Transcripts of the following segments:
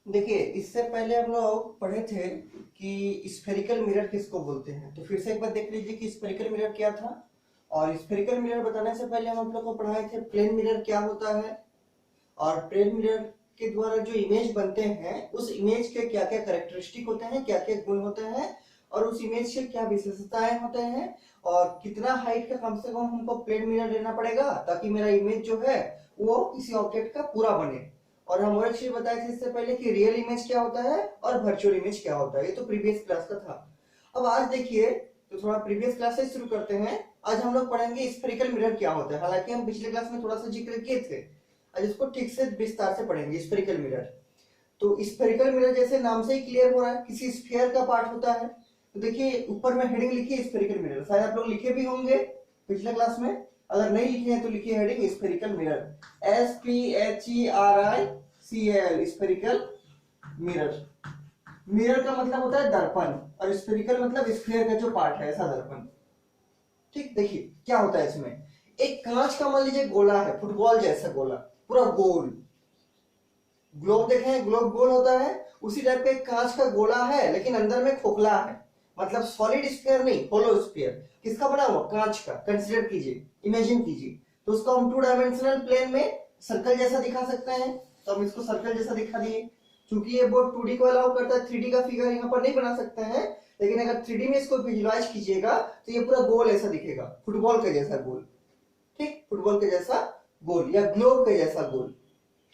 देखिए, इससे पहले हम लोग पढ़े थे कि स्फेरिकल मिरर किसको बोलते हैं। तो फिर से एक बार देख लीजिए कि स्फेरिकल मिरर क्या था। और स्फेरिकल मिरर बताने से पहले हम आप लोग को पढ़ाए थे प्लेन मिरर क्या होता है, और प्लेन मिरर के द्वारा जो इमेज बनते हैं उस इमेज के क्या क्या कैरेक्टरिस्टिक होते हैं, क्या क्या गुण होते हैं, और उस इमेज के क्या विशेषताएं होते हैं, और कितना हाइट का कम से कम हमको प्लेन मिरर लेना पड़ेगा ताकि मेरा इमेज जो है वो किसी ऑब्जेक्ट का पूरा बने। और हम और एक चीज बताए थे इससे पहले कि रियल इमेज क्या होता है और वर्चुअल इमेज क्या होता है। ये तो प्रीवियस क्लास का था। अब आज देखिए, तो थोड़ा प्रीवियस क्लास से शुरू करते हैं। आज हम लोग पढ़ेंगे स्फेरिकल मिरर क्या होता है। हालांकि हम पिछले क्लास में थोड़ा सा जिक्र किए थे, आज इसको ठीक से विस्तार से पढ़ेंगे स्फेरिकल मिरर। तो स्फेरिकल मिरर जैसे नाम से ही क्लियर हो रहा है, किसी स्फीयर का पार्ट होता है। तो देखिए ऊपर में हेडिंग लिखी है स्फेरिकल मिरर, शायद आप लोग लिखे भी होंगे पिछले क्लास में। अगर नहीं लिखे हैं तो लिखिए heading spherical mirror, SPHERICAL spherical mirror. Mirror का मतलब होता है दर्पण, और स्फेरिकल मतलब स्फीयर का जो पार्ट है, ऐसा दर्पण। ठीक, देखिए क्या होता है इसमें। एक कांच का मान लीजिए गोला है, फुटबॉल जैसा गोला, पूरा गोल। ग्लोब देखे हैं, ग्लोब गोल होता है, उसी टाइप का एक कांच का गोला है लेकिन अंदर में खोखला है। मतलब सॉलिड स्फीयर नहीं, होलो स्फीयर। किसका बना हुआ? कांच का। कंसीडर कीजिए, इमेजिन कीजिए। तो उसको हम टू डायमेंशनल प्लेन में सर्कल जैसा दिखा सकते हैं, तो हम इसको सर्कल जैसा दिखा दिए। क्योंकि ये बोर्ड 2D को अलाउ करता है, 3D का फिगर यहाँ पर नहीं बना सकते हैं, लेकिन अगर 3D में इसको विजुअलाइज कीजिएगा तो ये पूरा गोल ऐसा दिखेगा, फुटबॉल के जैसा गोल। ठीक, फुटबॉल के जैसा गोल या ग्लोब के जैसा गोल।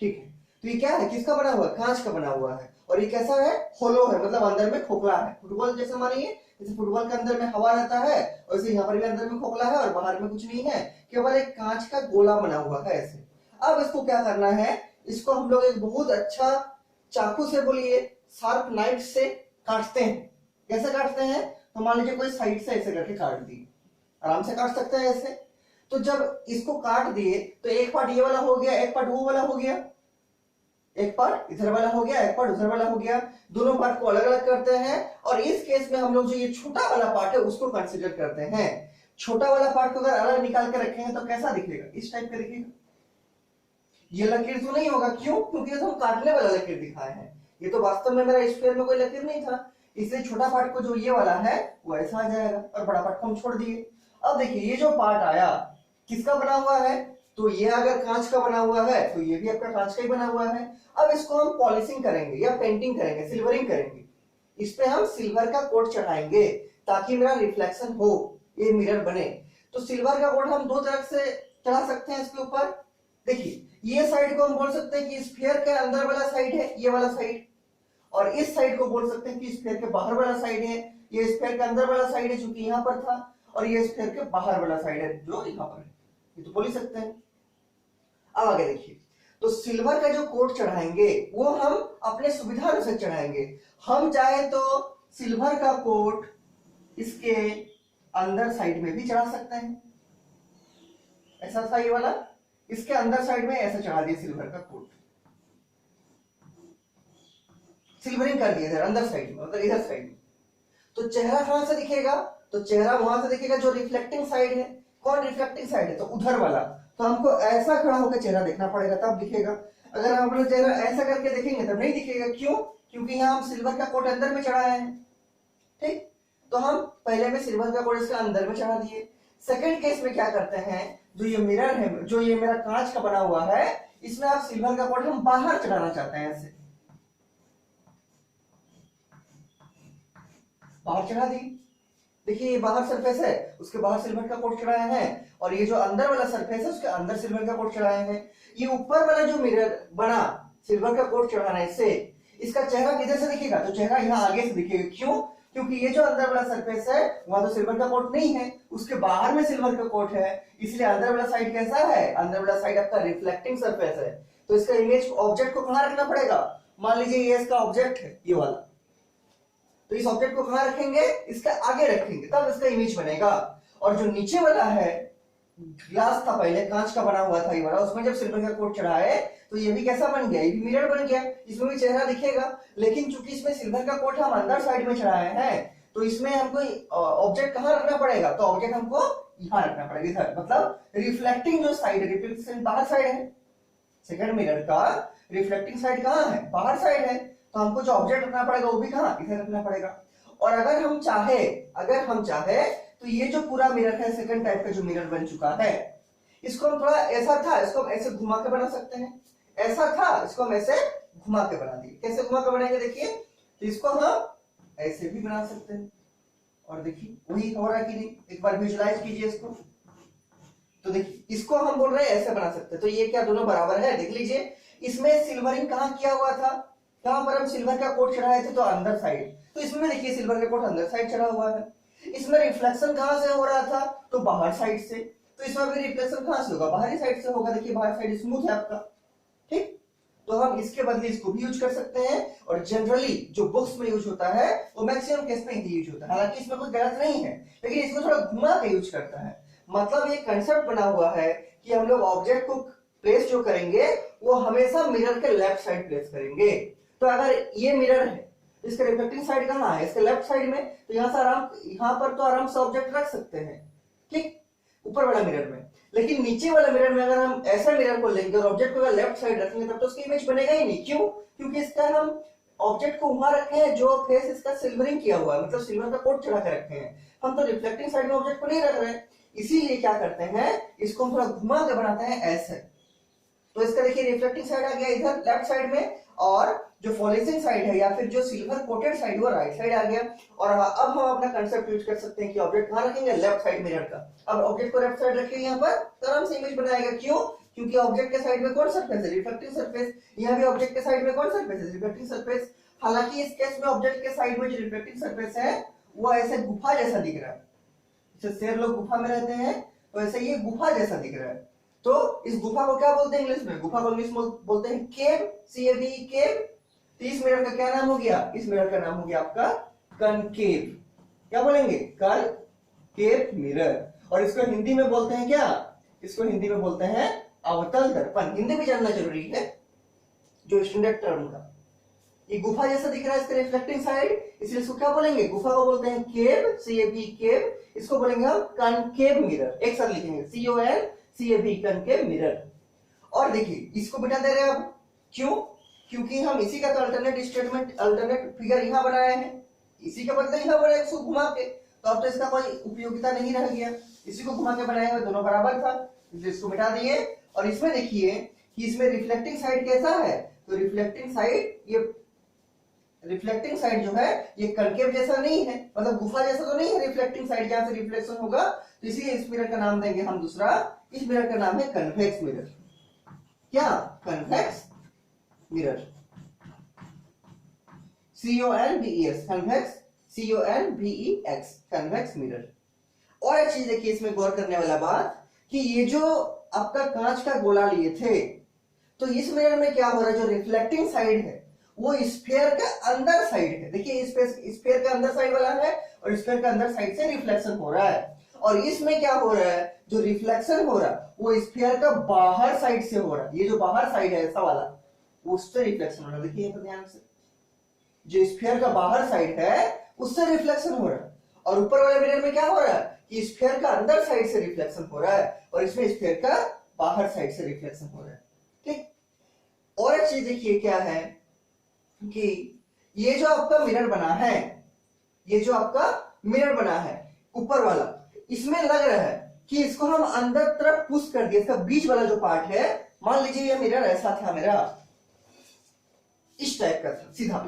ठीक है, तो ये क्या है? किसका बना हुआ है? कांच का बना हुआ है। और ये कैसा है? होलो है, मतलब अंदर में खोखला है। फुटबॉल जैसे मानिए, जैसे फुटबॉल के अंदर में हवा रहता है, वैसे यहाँ पर भी अंदर में खोखला है और बाहर में कुछ नहीं है, केवल एक कांच का गोला बना हुआ है ऐसे। अब इसको क्या करना है, इसको हम लोग एक बहुत अच्छा चाकू से, बोलिए शार्प नाइफ से काटते हैं। कैसे काटते हैं? तो मान लीजिए कोई साइड से ऐसे करके काट दी, आराम से काट सकते हैं ऐसे। तो जब इसको काट दिए तो एक पार्ट ये वाला हो गया, एक पार्ट वो वाला हो गया, एक पार्ट इधर वाला हो गया, एक पार्ट उधर वाला हो गया। दोनों पार्ट को अलग अलग करते हैं, और इस केस में हम लोग जो ये छोटा वाला पार्ट है उसको कंसीडर करते हैं। छोटा वाला पार्ट को अगर अलग निकाल के रखेंगे तो कैसा दिखेगा? इस टाइप का दिखेगा। ये लकीर तो नहीं होगा, क्यों? क्योंकि तो हम काटने वाला लकीर दिखाए हैं, ये तो वास्तव में मेरा स्क्वायर में कोई लकीर नहीं था। इसलिए छोटा पार्ट को जो ये वाला है वो ऐसा आ जाएगा, और बड़ा पार्ट को हम छोड़ दिए। अब देखिए ये जो पार्ट आया किसका बना हुआ है? तो ये अगर कांच का बना हुआ है तो ये भी आपका कांच का ही बना हुआ है। अब इसको हम पॉलिशिंग करेंगे या पेंटिंग करेंगे, सिल्वरिंग करेंगे। इस पे हम सिल्वर का कोट चढ़ाएंगे ताकि मेरा रिफ्लेक्शन हो, ये मिरर बने। तो सिल्वर का कोट हम दो तरह से चढ़ा सकते हैं इसके ऊपर। देखिए ये साइड को हम बोल सकते हैं कि स्फीयर के अंदर वाला साइड है, ये वाला साइड। और इस साइड को बोल सकते हैं कि स्फीयर के बाहर वाला साइड है। ये स्फीयर के अंदर वाला साइड है जो कि यहां पर था, और ये स्फीयर के बाहर वाला साइड है जो यहां पर है। ये तो बोल ही सकते हैं। अब आगे देखिए, तो सिल्वर का जो कोट चढ़ाएंगे वो हम अपने सुविधा अनुसार चढ़ाएंगे। हम चाहे तो सिल्वर का कोट इसके अंदर साइड में भी चढ़ा सकते हैं, ऐसा सा ये वाला इसके अंदर साइड में ऐसा चढ़ा दिया सिल्वर का कोट, सिल्वरिंग कर दिया इधर अंदर साइड में, मतलब इधर साइड में। तो चेहरा कहां से दिखेगा? तो चेहरा वहां से दिखेगा जो रिफ्लेक्टिंग साइड है। कौन रिफ्लेक्टिंग साइड है? तो उधर वाला। तो हमको ऐसा खड़ा होकर चेहरा देखना पड़ेगा तब दिखेगा। अगर हम अपना चेहरा ऐसा करके देखेंगे तब नहीं दिखेगा, क्यों? क्योंकि यहाँ हम सिल्वर का कोट अंदर में चढ़ाए हैं। ठीक, तो हम पहले में सिल्वर का कोट इसके अंदर में चढ़ा दिए। सेकंड केस में क्या करते हैं, जो ये मिरर है, जो ये मेरा कांच का बना हुआ है, इसमें आप सिल्वर का कोट हम बाहर चढ़ाना चाहते हैं, ऐसे बाहर चढ़ा दी। देखिए ये बाहर सरफेस है, उसके बाहर सिल्वर का कोट चढ़ाया है, और ये जो अंदर वाला सरफेस है उसके अंदर सिल्वर का कोट चढ़ाया है। ये ऊपर वाला जो मिरर बना सिल्वर का कोट चढ़ाने से, इसका चेहरा किधर से दिखेगा? तो चेहरा यहाँ आगे से दिखेगा। क्यों? क्योंकि ये जो अंदर वाला सरफेस है वहां तो सिल्वर का कोट नहीं है, उसके बाहर में सिल्वर का कोट है, इसलिए अंदर वाला साइड कैसा है? अंदर वाला साइड आपका रिफ्लेक्टिंग सरफेस है। तो इसका इमेज ऑब्जेक्ट को कहां रखना पड़ेगा? मान लीजिए ये इसका ऑब्जेक्ट है, ये वाला। तो इस ऑब्जेक्ट को कहां रखेंगे? इसके आगे रखेंगे, तब इसका इमेज बनेगा। और जो नीचे वाला है, ग्लास था पहले, कांच का बना हुआ था ये वाला, उसमें जब सिल्वर का कोट चढ़ाए तो ये भी कैसा बन गया? ये भी मिरर बन गया, इसमें भी चेहरा दिखेगा। लेकिन चूंकि इसमें सिल्वर का कोट हम अंदर साइड में चढ़ाए हैं, तो इसमें हमको ऑब्जेक्ट कहां रखना पड़ेगा? तो ऑब्जेक्ट हमको यहां रखना पड़ेगा, इधर। मतलब रिफ्लेक्टिंग जो साइड है, रिफ्लेक्शन बाहर साइड है। सेकंड मिरर का रिफ्लेक्टिंग साइड कहां है? बाहर साइड है। तो हमको जो ऑब्जेक्ट रखना पड़ेगा वो भी कहाँ, इधर रखना पड़ेगा। और अगर हम चाहे तो ये जो पूरा मिरर है, सेकंड टाइप का जो मिरर बन चुका है, इसको हम थोड़ा ऐसा था, इसको हम ऐसे घुमा के बना सकते हैं, ऐसा था, इसको हम ऐसे घुमा के बना दिए। कैसे घुमा के बनाएंगे देखिए, तो इसको हम ऐसे भी बना सकते हैं, और देखिए वही हो रहा है कि नहीं, एक बार विजुलाइज कीजिए इसको। तो देखिए इसको हम बोल रहे हैं ऐसे बना सकते हैं, तो ये क्या दोनों बराबर है, देख लीजिए। इसमें सिल्वरिंग कहाँ किया हुआ था, कहां पर हम सिल्वर का कोट चढ़ाए थे, तो अंदर साइड, तो इसमें देखिए सिल्वर का कोट अंदर साइड चढ़ा हुआ है। इसमें रिफ्लेक्शन कहां से हो रहा था, तो बाहर साइड से, तो इसमें भी रिफ्लेक्शन कहां से होगा, बाहरी साइड से होगा। देखिए बाहर साइड स्मूथ है आपका, ठीक। तो हम इसके बदले इसको भी यूज कर सकते हैं, और जनरली जो बुक्स में यूज होता है वो मैक्सिमम केस में ही यूज होता है, हालांकि इसमें कोई गलत नहीं है, लेकिन इसको थोड़ा घुमा के यूज करता है। मतलब ये कंसेप्ट बना हुआ है कि हम लोग ऑब्जेक्ट को प्लेस जो करेंगे वो हमेशा मिरर के लेफ्ट साइड प्लेस करेंगे। तो अगर ये मिरर है, इसका रिफ्लेक्टिंग साइड कहां है, इसके लेफ्ट साइड में, तो यहां पर तो आराम से ऑब्जेक्ट रख सकते हैं, ठीक, ऊपर वाला मिरर में। लेकिन नीचे वाला मिरर में अगर हम ऐसा मिरर को लेंगे और ऑब्जेक्ट को लेफ्ट साइड रखेंगे, तब तो उसकी इमेज बनेगा ही नहीं। क्यों? क्योंकि इसका हम ऑब्जेक्ट को वहां रखे हैं जो फेस इसका सिल्वरिंग किया हुआ है, मतलब सिल्वर का कोट चढ़ा के रखे हैं, हम तो रिफ्लेक्टिंग साइड में ऑब्जेक्ट को नहीं रख रहे हैं। इसीलिए क्या करते हैं, इसको हम थोड़ा घुमा के बनाते हैं ऐसे। तो इसका देखिए रिफ्लेक्टिंग साइड आ गया इधर लेफ्ट साइड में, और जो पॉलिशिंग साइड है या फिर जो सिल्वर कोटेड साइड वो राइट साइड आ गया। और अब हम अपना कंसेप्ट यूज कर सकते हैं कि ऑब्जेक्ट कहां रखेंगे, लेफ्ट साइड मिरर का। अब ऑब्जेक्ट को लेफ्ट साइड रखेंगे यहाँ पर, तो आराम से इमेज बनाएगा। क्यों? क्योंकि ऑब्जेक्ट के साइड में कौन सरफेस है, रिफ्लेक्टिंग सरफेस। यहाँ भी ऑब्जेक्ट के साइड में कौन सरफेस है, रिफ्लेक्टिंग सरफेस। हालांकि इस केस में ऑब्जेक्ट के साइड में जो रिफ्लेक्टिंग सरफेस है वो ऐसे गुफा जैसा दिख रहा है, जैसे शेर लोग गुफा में रहते हैं, तो ऐसे ये गुफा जैसा दिख रहा है। तो इस गुफा को क्या बोलते हैं इंग्लिश में, गुफा को इंग्लिश में बोलते हैं केव, CAVE, केव। तो इस मिरर का क्या नाम हो गया, इस मिरर का नाम हो गया आपका कनकेव। क्या बोलेंगे, कनकेव मिरर। और इसको हिंदी में बोलते हैं क्या, इसको हिंदी में बोलते हैं अवतल दर्पण। हिंदी भी जानना जरूरी है, जो स्टैंडर्ड टर्म का। ये गुफा जैसा दिख रहा है इसका रिफ्लेक्टिंग साइड, इसलिए इसको क्या बोलेंगे, गुफा को बोलते हैं केव, CAVE, केव। इसको बोलेंगे हम कनकेव मिरर। एक साथ लिखेंगे CONCAV, कनकेव मिरर। और देखिए इसको बिठा दे रहे हैं अब, क्यों? क्योंकि हम इसी का तो अल्टरनेट स्टेटमेंट, अल्टरनेट फिगर यहां बनाए हैं, इसी के बदले यहां बनाए, इसको घुमा के। तो अब तो इसका कोई उपयोगिता नहीं रह गया, इसी को घुमा के बनाए हुए दोनों बराबर था, इसलिए इसको मिटा दिए। और इसमें देखिए कि इसमें रिफ्लेक्टिंग साइड कैसा है, तो रिफ्लेक्टिंग साइड जो है ये कनकेव जैसा नहीं है, मतलब गुफा जैसा तो नहीं है रिफ्लेक्टिंग साइड जहां से रिफ्लेक्शन होगा। तो इसीलिए इस मिरर का नाम देंगे हम दूसरा, इस मिरर का नाम है कन्वेक्स मिरर। क्या, convex mirror, CONVEX, convex, CONVEX, convex mirror. और एक चीज देखिए इसमें गौर करने वाला बात, कि ये जो आपका कांच का गोला लिए थे, तो इस मिरर में क्या हो रहा है, जो रिफ्लेक्टिंग साइड है वो स्फीयर का अंदर साइड है। देखिए स्फीयर का अंदर साइड वाला है, और स्फीयर का अंदर साइड से रिफ्लेक्शन हो रहा है। और इसमें क्या हो रहा है, जो रिफ्लेक्शन हो रहा है वो स्फीयर का बाहर साइड से हो रहा है। ये जो बाहर साइड है ऐसा वाला, उससे रिफ्लेक्शन हो रहा है। देखिए तो ध्यान से, जो स्फीयर का बाहर साइड है उससे रिफ्लेक्शन हो रहा है। और ऊपर वाले मिरर में क्या हो रहा है कि स्फीयर का अंदर साइड से रिफ्लेक्शन हो रहा है, और इसमें स्फीयर का बाहर साइड से रिफ्लेक्शन हो रहा है, ठीक। और एक चीज देखिए क्या है कि ये जो आपका मिरर बना है, ये जो आपका मिरर बना है ऊपर वाला, इसमें लग रहा है कि इसको हम अंदर तरफ पुश कर दिए। इसका बीच वाला जो पार्ट है, मान लीजिए ये मिरर ऐसा था मेरा, इस टाइप का था सीधा,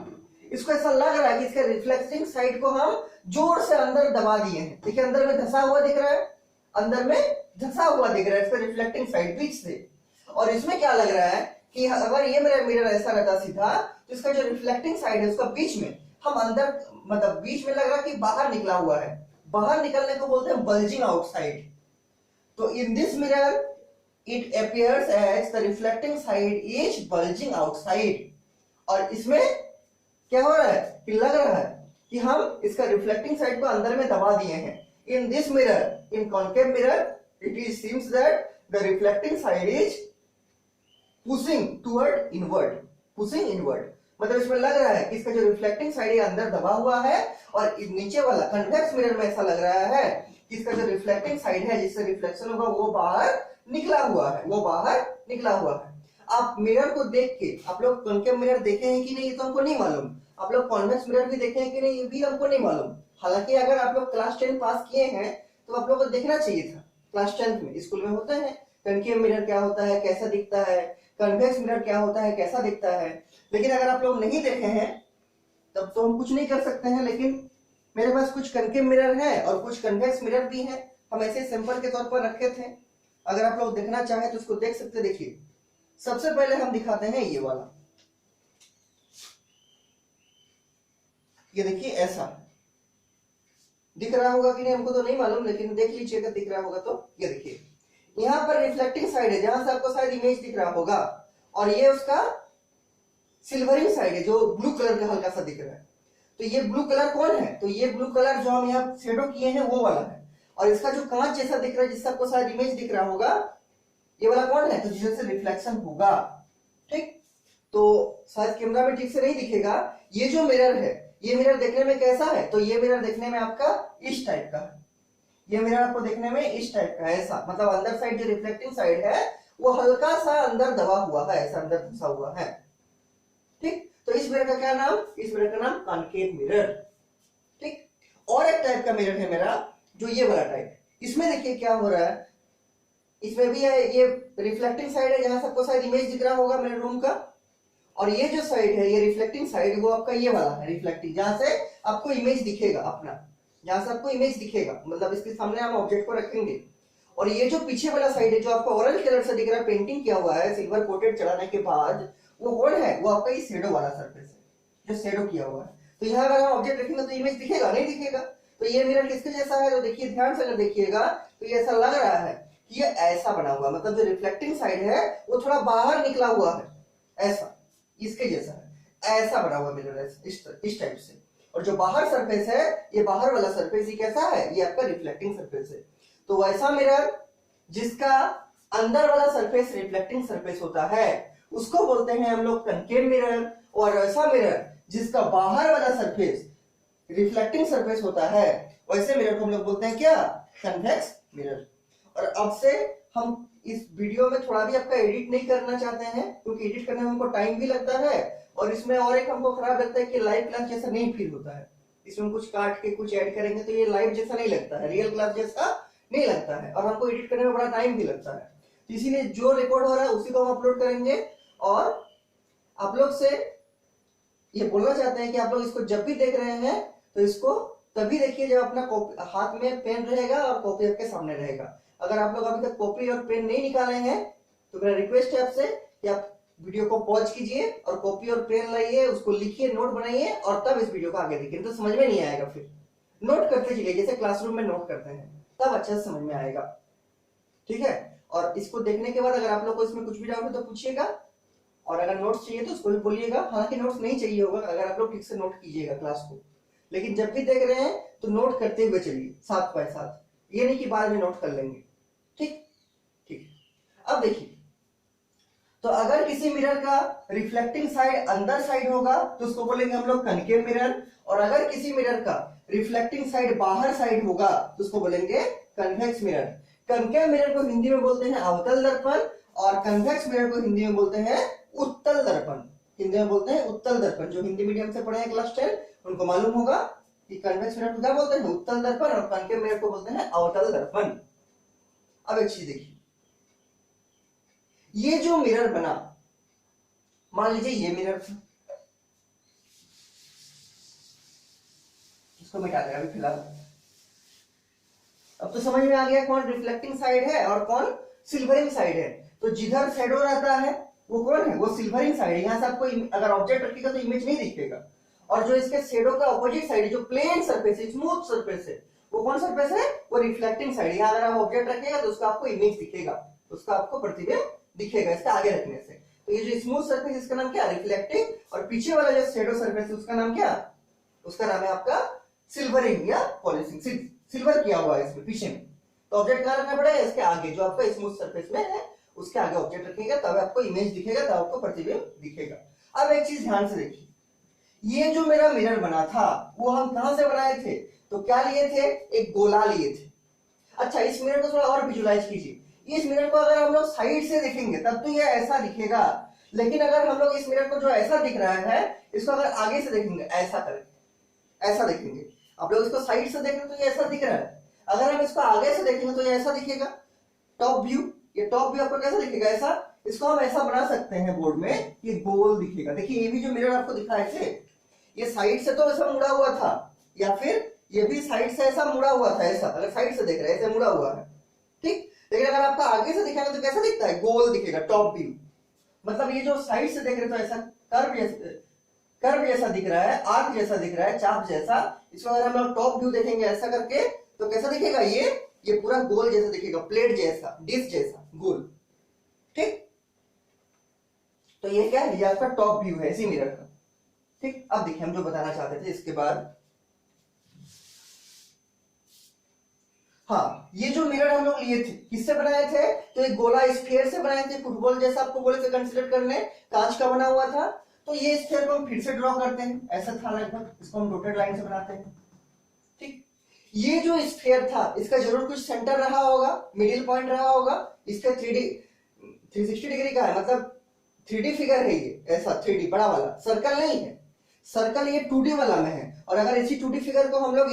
इसको ऐसा लग रहा है कि इसके रिफ्लेक्टिंग साइड को हम जोर से अंदर दबा दिए हैं। देखिए अंदर में धंसा हुआ दिख रहा है, अंदर में धंसा हुआ दिख रहा है इसका रिफ्लेक्टिंग साइड बीच से। और इसमें क्या लग रहा है कि अगर ये मेरा मिरर ऐसा रहता सीधा, तो इसका जो रिफ्लेक्टिंग साइड है उसका बीच में हम अंदर, मतलब बीच में लग रहा है कि बाहर निकला हुआ है। बाहर निकलने को बोलते हैं बल्जिंग आउटसाइड। तो in this mirror it appears as the reflecting side is bulging outside. और इसमें क्या हो रहा है कि लग रहा है कि हम इसका रिफ्लेक्टिंग साइड को अंदर में दबा दिए हैं। इन this mirror, in concave mirror, it is seems that the reflecting side is pushing toward inward, pushing inward. मतलब इसमें लग रहा है कि इसका जो रिफ्लेक्टिंग साइड है अंदर दबा हुआ है, और नीचे वाला कन्वेक्स मिरर में ऐसा लग रहा है कि इसका जो रिफ्लेक्टिंग साइड है जिससे रिफ्लेक्शन होगा वो बाहर निकला हुआ है, वो बाहर निकला हुआ है। आप मिरर को देख के, आप लोग कॉन्केव मिरर देखे हैं कि नहीं ये तो हमको नहीं मालूम, आप लोग कॉन्वेक्स मिरर भी देखे हैं कि नहीं ये भी हमको नहीं मालूम। हालांकि अगर आप लोग क्लास 10 पास किए हैं तो आप लोग को देखना चाहिए था, क्लास 10 में स्कूल में होता है कॉन्केव मिरर क्या होता है, कैसा दिखता है, कॉन्वेक्स मिरर क्या होता है, कैसा दिखता है। लेकिन अगर आप लोग नहीं देखे हैं तब तो हम कुछ नहीं कर सकते हैं। लेकिन मेरे पास कुछ कॉन्केव मिरर है और कुछ कन्वेक्स मिरर भी है, हम ऐसे सैंपल के तौर पर रखे थे। अगर आप लोग देखना चाहें तो उसको देख सकते। देखिए सबसे पहले हम दिखाते हैं ये वाला, ये देखिए ऐसा दिख रहा होगा कि नहीं हमको तो नहीं मालूम, लेकिन देख लीजिए अगर दिख रहा होगा तो। ये देखिए यहाँ पर रिफ्लेक्टिंग साइड है जहां से आपको शायद इमेज दिख रहा होगा, और ये उसका सिल्वरिंग साइड है जो ब्लू कलर का हल्का सा दिख रहा है। तो ये ब्लू कलर कौन है, तो ये ब्लू कलर जो हम यहाँ शेडो किए हैं वो वाला है। और इसका जो कांच जैसा दिख रहा है जिससे आपको शायद इमेज दिख रहा होगा, ये वाला कौन है, तो जिससे रिफ्लेक्शन होगा। ठीक, तो शायद कैमरा में ठीक से नहीं दिखेगा। ये जो मिरर है, ये मिरर देखने में कैसा है, तो ये मिरर देखने में आपका इस टाइप का है। ये मिरर आपको देखने में इस टाइप का है, ऐसा मतलब अंदर साइड जो रिफ्लेक्टिंग साइड है वो हल्का सा अंदर दबा हुआ है, ऐसा अंदर घुसा हुआ है। ठीक, तो इस मिरर का क्या नाम, इस मिरर का नाम कॉन्केव मिरर। ठीक, और एक टाइप का मिरर है मेरा जो ये वाला टाइप, इसमें देखिए क्या हो रहा है, इसमें भी है ये रिफ्लेक्टिंग साइड है जहां सबको शायद इमेज दिख रहा होगा मेरे रूम का, और ये जो साइड है ये रिफ्लेक्टिंग साइड वो आपका ये वाला है रिफ्लेक्टिंग, जहां से आपको इमेज दिखेगा अपना, जहां से आपको इमेज दिखेगा मतलब इसके सामने हम ऑब्जेक्ट को रखेंगे। और ये जो पीछे वाला साइड है जो आपको ऑरेंज कलर से दिख रहा है, पेंटिंग किया हुआ है सिल्वर कोटेड चढ़ाने के बाद, वो कौन है, वो आपका ये शेडो वाला सरफेस है जो शेडो किया हुआ है। तो यहाँ अगर हम ऑब्जेक्ट रखेंगे तो इमेज दिखेगा नहीं दिखेगा। तो ये मिरर किसके जैसा है, तो देखिए ध्यान से अगर देखिएगा तो ये ऐसा लग रहा है कि ये ऐसा बना हुआ, मतलब जो रिफ्लेक्टिंग साइड है वो थोड़ा बाहर निकला हुआ है, ऐसा इसके जैसा है, ऐसा बना हुआ मिरर इस टाइप से। और जो बाहर सरफेस है, ये बाहर वाला सरफेस ये कैसा है, ये आपका रिफ्लेक्टिंग सरफेस है। तो वैसा मिरर जिसका अंदर वाला सरफेस रिफ्लेक्टिंग सरफेस होता है उसको बोलते हैं हम लोग कॉन्केव मिरर, और ऐसा मिरर जिसका बाहर वाला सरफेस रिफ्लेक्टिंग सरफेस होता है वैसे मिरर को हम लोग बोलते हैं क्या, कन्वेक्स मिरर। और अब से हम इस वीडियो में थोड़ा भी आपका एडिट नहीं करना चाहते हैं क्योंकि एडिट करने में हमको टाइम भी लगता है, और इसमें और एक हमको खराब लगता है कि लाइव क्लास जैसा नहीं फील होता है। इसमें कुछ काट के कुछ ऐड करेंगे तो ये लाइव जैसा नहीं लगता है, रियल क्लास जैसा नहीं लगता है, और हमको एडिट करने में बड़ा टाइम भी लगता है। तो इसीलिए जो रिकॉर्ड हो रहा है उसी को हम अपलोड करेंगे। और आप लोग से ये बोलना चाहते हैं कि आप लोग इसको जब भी देख रहे हैं तो इसको तभी देखिए जब अपना हाथ में पेन रहेगा और कॉपी आपके सामने रहेगा। अगर आप लोग अभी तक कॉपी और पेन नहीं निकाले हैं तो मेरा रिक्वेस्ट है आपसे कि आप वीडियो को पॉज कीजिए और कॉपी और पेन लाइए, उसको लिखिए, नोट बनाइए और तब इस वीडियो को आगे देखिए, तो समझ में नहीं आएगा। फिर नोट करते चलिए जैसे क्लासरूम में नोट करते हैं, तब अच्छा से समझ में आएगा। ठीक है, और इसको देखने के बाद अगर आप लोग को इसमें कुछ भी डाउट है तो पूछिएगा, और अगर नोट्स चाहिए तो उसको भी बोलिएगा। हालांकि नोट्स नहीं चाहिए होगा अगर आप लोग ठीक से नोट कीजिएगा क्लास को, लेकिन जब भी देख रहे हैं तो नोट करते हुए चलिए साथ बाय साथ, ये नहीं कि बाद में नोट कर लेंगे। ठीक ठीक, अब देखिए तो अगर किसी मिरर का रिफ्लेक्टिंग साइड अंदर साइड होगा तो उसको बोलेंगे हम लोग कॉन्केव मिरर, और अगर किसी मिरर का रिफ्लेक्टिंग साइड बाहर साइड होगा तो उसको बोलेंगे कन्वेक्स मिरर। कॉन्केव मिरर को हिंदी में बोलते हैं अवतल दर्पण, और कन्वेक्स मिरर को हिंदी में बोलते हैं उत्तल दर्पण। हिंदी में बोलते हैं उत्तल दर्पण। जो हिंदी मीडियम से पढ़े हैं क्लास 10 उनको मालूम होगा कि कन्वेक्स मिरर को क्या बोलते हैं, उत्तल दर्पण, और कॉन्केव मिरर को बोलते हैं अवतल दर्पण। अब एक चीज देखिए, ये जो मिरर बना, मान लीजिए ये मिरर था, इसको मिटा देगा अभी फिलहाल। अब तो समझ में आ गया कौन रिफ्लेक्टिंग साइड है और कौन सिल्वरिंग साइड है। तो जिधर शेडो रहता है वो कौन है, वो सिल्वरिंग साइड है। यहां से आपको अगर ऑब्जेक्ट रखिएगा तो इमेज नहीं दिखेगा, और जो इसके शेडो का ऑपोजिट साइड है, जो प्लेन सरफेस है, स्मूथ सरफेस है, वो कौन सरफेस है, वो रिफ्लेक्टिंग साइड। यहां अगर आप ऑब्जेक्ट रखिएगा तो उसका आपको इमेज दिखेगा, उसका आपको प्रतिबिंब दिखेगा इसका आगे रखने से। तो ये जो स्मूथ सरफेस इसका नाम क्या, रिफ्लेक्टिंग, और पीछे वाला जो शेडो सरफेस है उसका नाम क्या, उसका नाम है आपका सिल्वरिंग या पॉलिशिंग। सिल्वर किया हुआ है इसमें पीछे में। तो ऑब्जेक्ट कहां रखना पड़ेगा, इसके आगे, जो आपका स्मूथ सरफेस में है उसके आगे ऑब्जेक्ट रखिएगा, तब आपको इमेज दिखेगा, तब आपको प्रतिबिंब दिखेगा। अब एक चीज ध्यान से देखिए, ये जो मेरा मिरर बना था वो हम कहां से बनाए थे, तो क्या लिए थे, एक गोला लिए थे। अच्छा, इस मिरर को थोड़ा और विजुलाइज कीजिए। इस मिरर को अगर हम लोग साइड से देखेंगे तब तो ये ऐसा दिखेगा, लेकिन अगर हम लोग इस मिरर को जो ऐसा दिख रहा है इसको अगर आगे से देखेंगे ऐसा करके, ऐसा देखेंगे, आप लोग इसको साइड से देख रहे हो तो ये ऐसा दिख रहा है, अगर हम इसको आगे से देखेंगे तो ये ऐसा दिखेगा टॉप व्यू। ये टॉप व्यू आपको कैसा दिखेगा, ऐसा। इसको हम ऐसा बना सकते हैं बोर्ड में, ये गोल दिखेगा। देखिए ये भी जो मिरर आपको दिखाए थे ये साइड से तो ऐसा मुड़ा हुआ था, या फिर ये भी साइड से ऐसा मुड़ा हुआ था, ऐसा अगर साइड से देख रहे हैं ऐसे मुड़ा हुआ है, ठीक। लेकिन अगर आपका आगे से दिखाएगा तो कैसा दिखता है, गोल दिखेगा, टॉप व्यू। मतलब ये जो साइड से देख रहे तो ऐसा कर्व जैसा दिख रहा है, आर्क जैसा दिख रहा है, चाप जैसा। इसको अगर हम लोग टॉप व्यू देखेंगे ऐसा करके तो कैसा दिखेगा, ये पूरा गोल जैसा दिखेगा, प्लेट जैसा, डिश जैसा गोल, ठीक। तो ये क्या है, ये आपका टॉप व्यू है इसी मिरर का, ठीक। अब देखिए हम जो बताना चाहते थे इसके बाद, हाँ, ये जो मिरर हम लोग लिए थे किससे बनाए थे, तो एक गोला स्फीयर से बनाए थे, फुटबॉल जैसा आपको बोले थे कंसीडर करने, कांच का बना हुआ था। तो ये स्फीयर को हम फिर से ड्रॉ करते हैं, ऐसा था लगभग, इसको हम डॉटेड लाइन से बनाते हैं, ठीक। ये जो स्फीयर था इसका जरूर कुछ सेंटर रहा होगा, मिडिल पॉइंट रहा होगा, इसका 360 डिग्री का है, मतलब 3D फिगर है ये, ऐसा 3D बड़ा वाला, सर्कल नहीं है, सर्कल ये 2D वाला में है। और अगर इसी 2D फिगर को हम लोग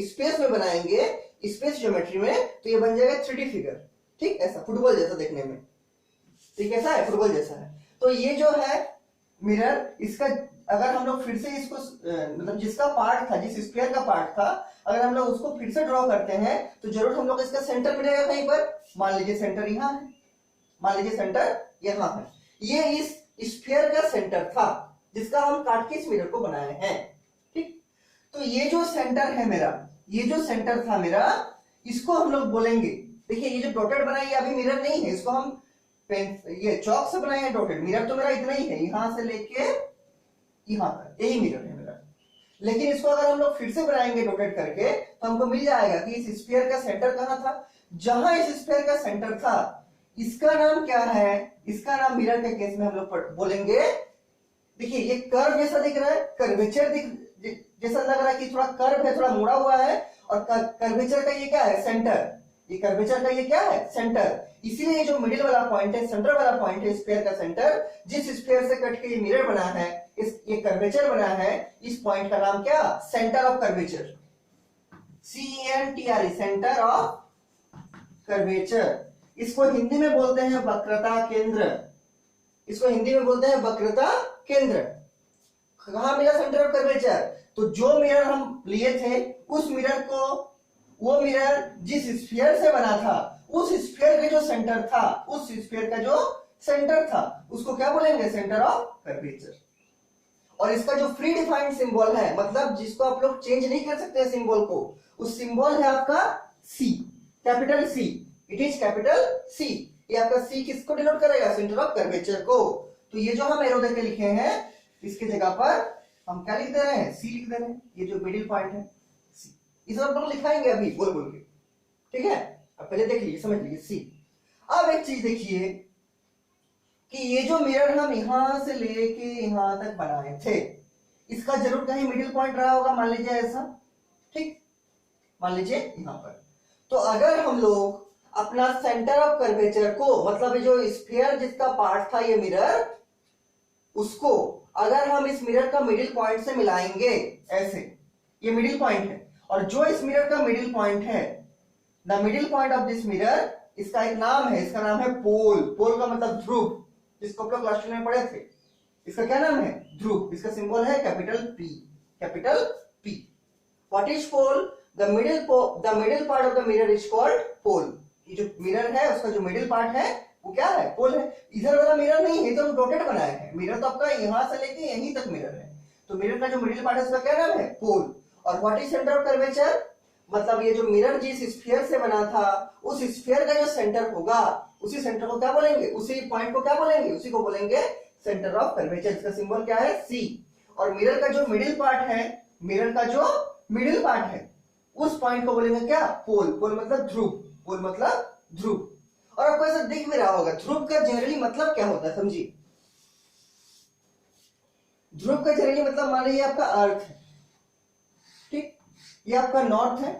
स्पेस में बनाएंगे, स्पेस ज्योमेट्री में, तो ये बन जाएगा 3D फिगर, ठीक। ऐसा फुटबॉल जैसा देखने में, ठीक, ऐसा है, फुटबॉल जैसा है। तो ये जो है मिरर, इसका अगर हम लोग फिर से इसको मतलब जिसका पार्ट था, जिस स्क्वायर का पार्ट था, अगर हम लोग उसको फिर से ड्रॉ करते हैं तो जरूर हम लोग इसका सेंटर मिलेगा कहीं पर। मान लीजिए सेंटर यहाँ है, मान लीजिए सेंटर यहाँ है, ये इस स्फीयर का सेंटर था जिसका हम काट के इस मिरर को बनाए हैं, ठीक। तो ये जो सेंटर है मेरा, ये जो सेंटर था मेरा, इसको हम लोग बोलेंगे, देखिए ये जो डॉटेड बनाया ये अभी मिरर नहीं है, इसको हम पेन ये चौक से बनाए हैं डॉटेड। मिरर तो मेरा इतना ही है, यहां से लेके यहां तक यही मिरर है मेरा। लेकिन इसको अगर हम लोग फिर से बनाएंगे डॉटेड करके तो हमको मिल जाएगा कि इस स्फीयर का सेंटर कहां था। जहां इस स्फीयर का सेंटर था इसका नाम क्या है, इसका नाम मिरर के केस में हम लोग बोलेंगे, देखिए ये कर्व जैसा दिख रहा है, कर्वेचर जैसा लग रहा है कि थोड़ा कर्व है, थोड़ा मुड़ा हुआ है, और कर्वेचर का ये क्या है, सेंटर। ये कर्वेचर का ये क्या है, सेंटर। इसीलिए जो मिडिल वाला पॉइंट है, सेंटर वाला पॉइंट है स्फीयर का सेंटर, जिस स्फीयर से कट के ये मिरर बना है, ये कर्वेचर बना है, इस पॉइंट का नाम क्या, centre of curvature, CENTRE, centre of curvature. इसको हिंदी में बोलते हैं वक्रता केंद्र, इसको हिंदी में बोलते हैं वक्रता केंद्र। कहां मिला सेंटर ऑफ कर्वेचर, तो जो मिरर हम लिए थे उस मिरर को, वो मिरर जिस स्फीयर से बना था उस स्फीयर का जो सेंटर था, उस स्फीयर का जो सेंटर था उसको क्या बोलेंगे, सेंटर ऑफ कर्वेचर। और इसका जो फ्री डिफाइंड सिंबल है, मतलब जिसको आप लोग चेंज नहीं कर सकते सिंबल को, उस सिंबल है आपका C, capital C, it is capital C। ये आपका C किसको डिनोट करेगा, सेंटर ऑफ कर्वेचर को। तो ये जो हम एरो देके लिखे हैं इसकी जगह पर हम क्या लिख दे रहे हैं, C लिख दे रहे हैं। ये जो मिडिल पॉइंट है C, इसे हम लोग लिखाएंगे अभी बोल बोल के, ठीक है। अब पहले देख लीजिए, समझ लीजिए C। अब एक चीज देखिए कि ये जो मिरर हम यहां से लेके यहां तक बनाए थे, इसका जरूर कहीं मिडिल पॉइंट रहा होगा, मान लीजिए ऐसा, ठीक, मान लीजिए यहां पर। तो अगर हम लोग अपना सेंटर ऑफ कर्वेचर को, मतलब जो स्फीयर जिसका पार्ट था ये मिरर, उसको अगर हम इस मिरर का मिडिल पॉइंट से मिलाएंगे ऐसे, ये मिडिल पॉइंट है, और जो इस मिरर का मिडिल पॉइंट है, the middle point of this mirror, इसका एक नाम है, इसका नाम है पोल। पोल का मतलब ध्रुव, जिसको आप लोग क्लास में पढ़े थे। इसका क्या नाम है, ध्रुव। इसका सिंबल है capital P, capital P। What is pole, the middle part of the mirror is called pole. ये जो मिरर है उसका जो मिडिल पार्ट है वो क्या है, पोल है। इधर वाला मिरर नहीं है, तो डॉटेड बनाया है। मिरर तो आपका यहां से लेके यहीं तक मिरर है, तो मिरर का जो मिडिल पार्ट है उसका क्या नाम है, पोल। और what is centre of curvature, मतलब ये जो मिरर जिस स्फीयर से बना था उस स्फीयर का जो सेंटर होगा, उसी सेंटर को क्या बोलेंगे, उसी पॉइंट को क्या बोलेंगे, उसी को बोलेंगे सेंटर ऑफ कर्वेचर। इसका सिंबल क्या है, C। और मिरर का जो मिडिल पार्ट है, मिरर का जो मिडिल पार्ट है उस पॉइंट को बोलेंगे क्या, पोल। पोल मतलब ध्रुव, पोल मतलब ध्रुव। और आपको ऐसा दिख भी रहा होगा, ध्रुव का जनरली मतलब क्या होता है, समझिए। ध्रुव का जनरली मतलब मान लीजिए आपका अर्थ है, ठीक, ये आपका नॉर्थ है,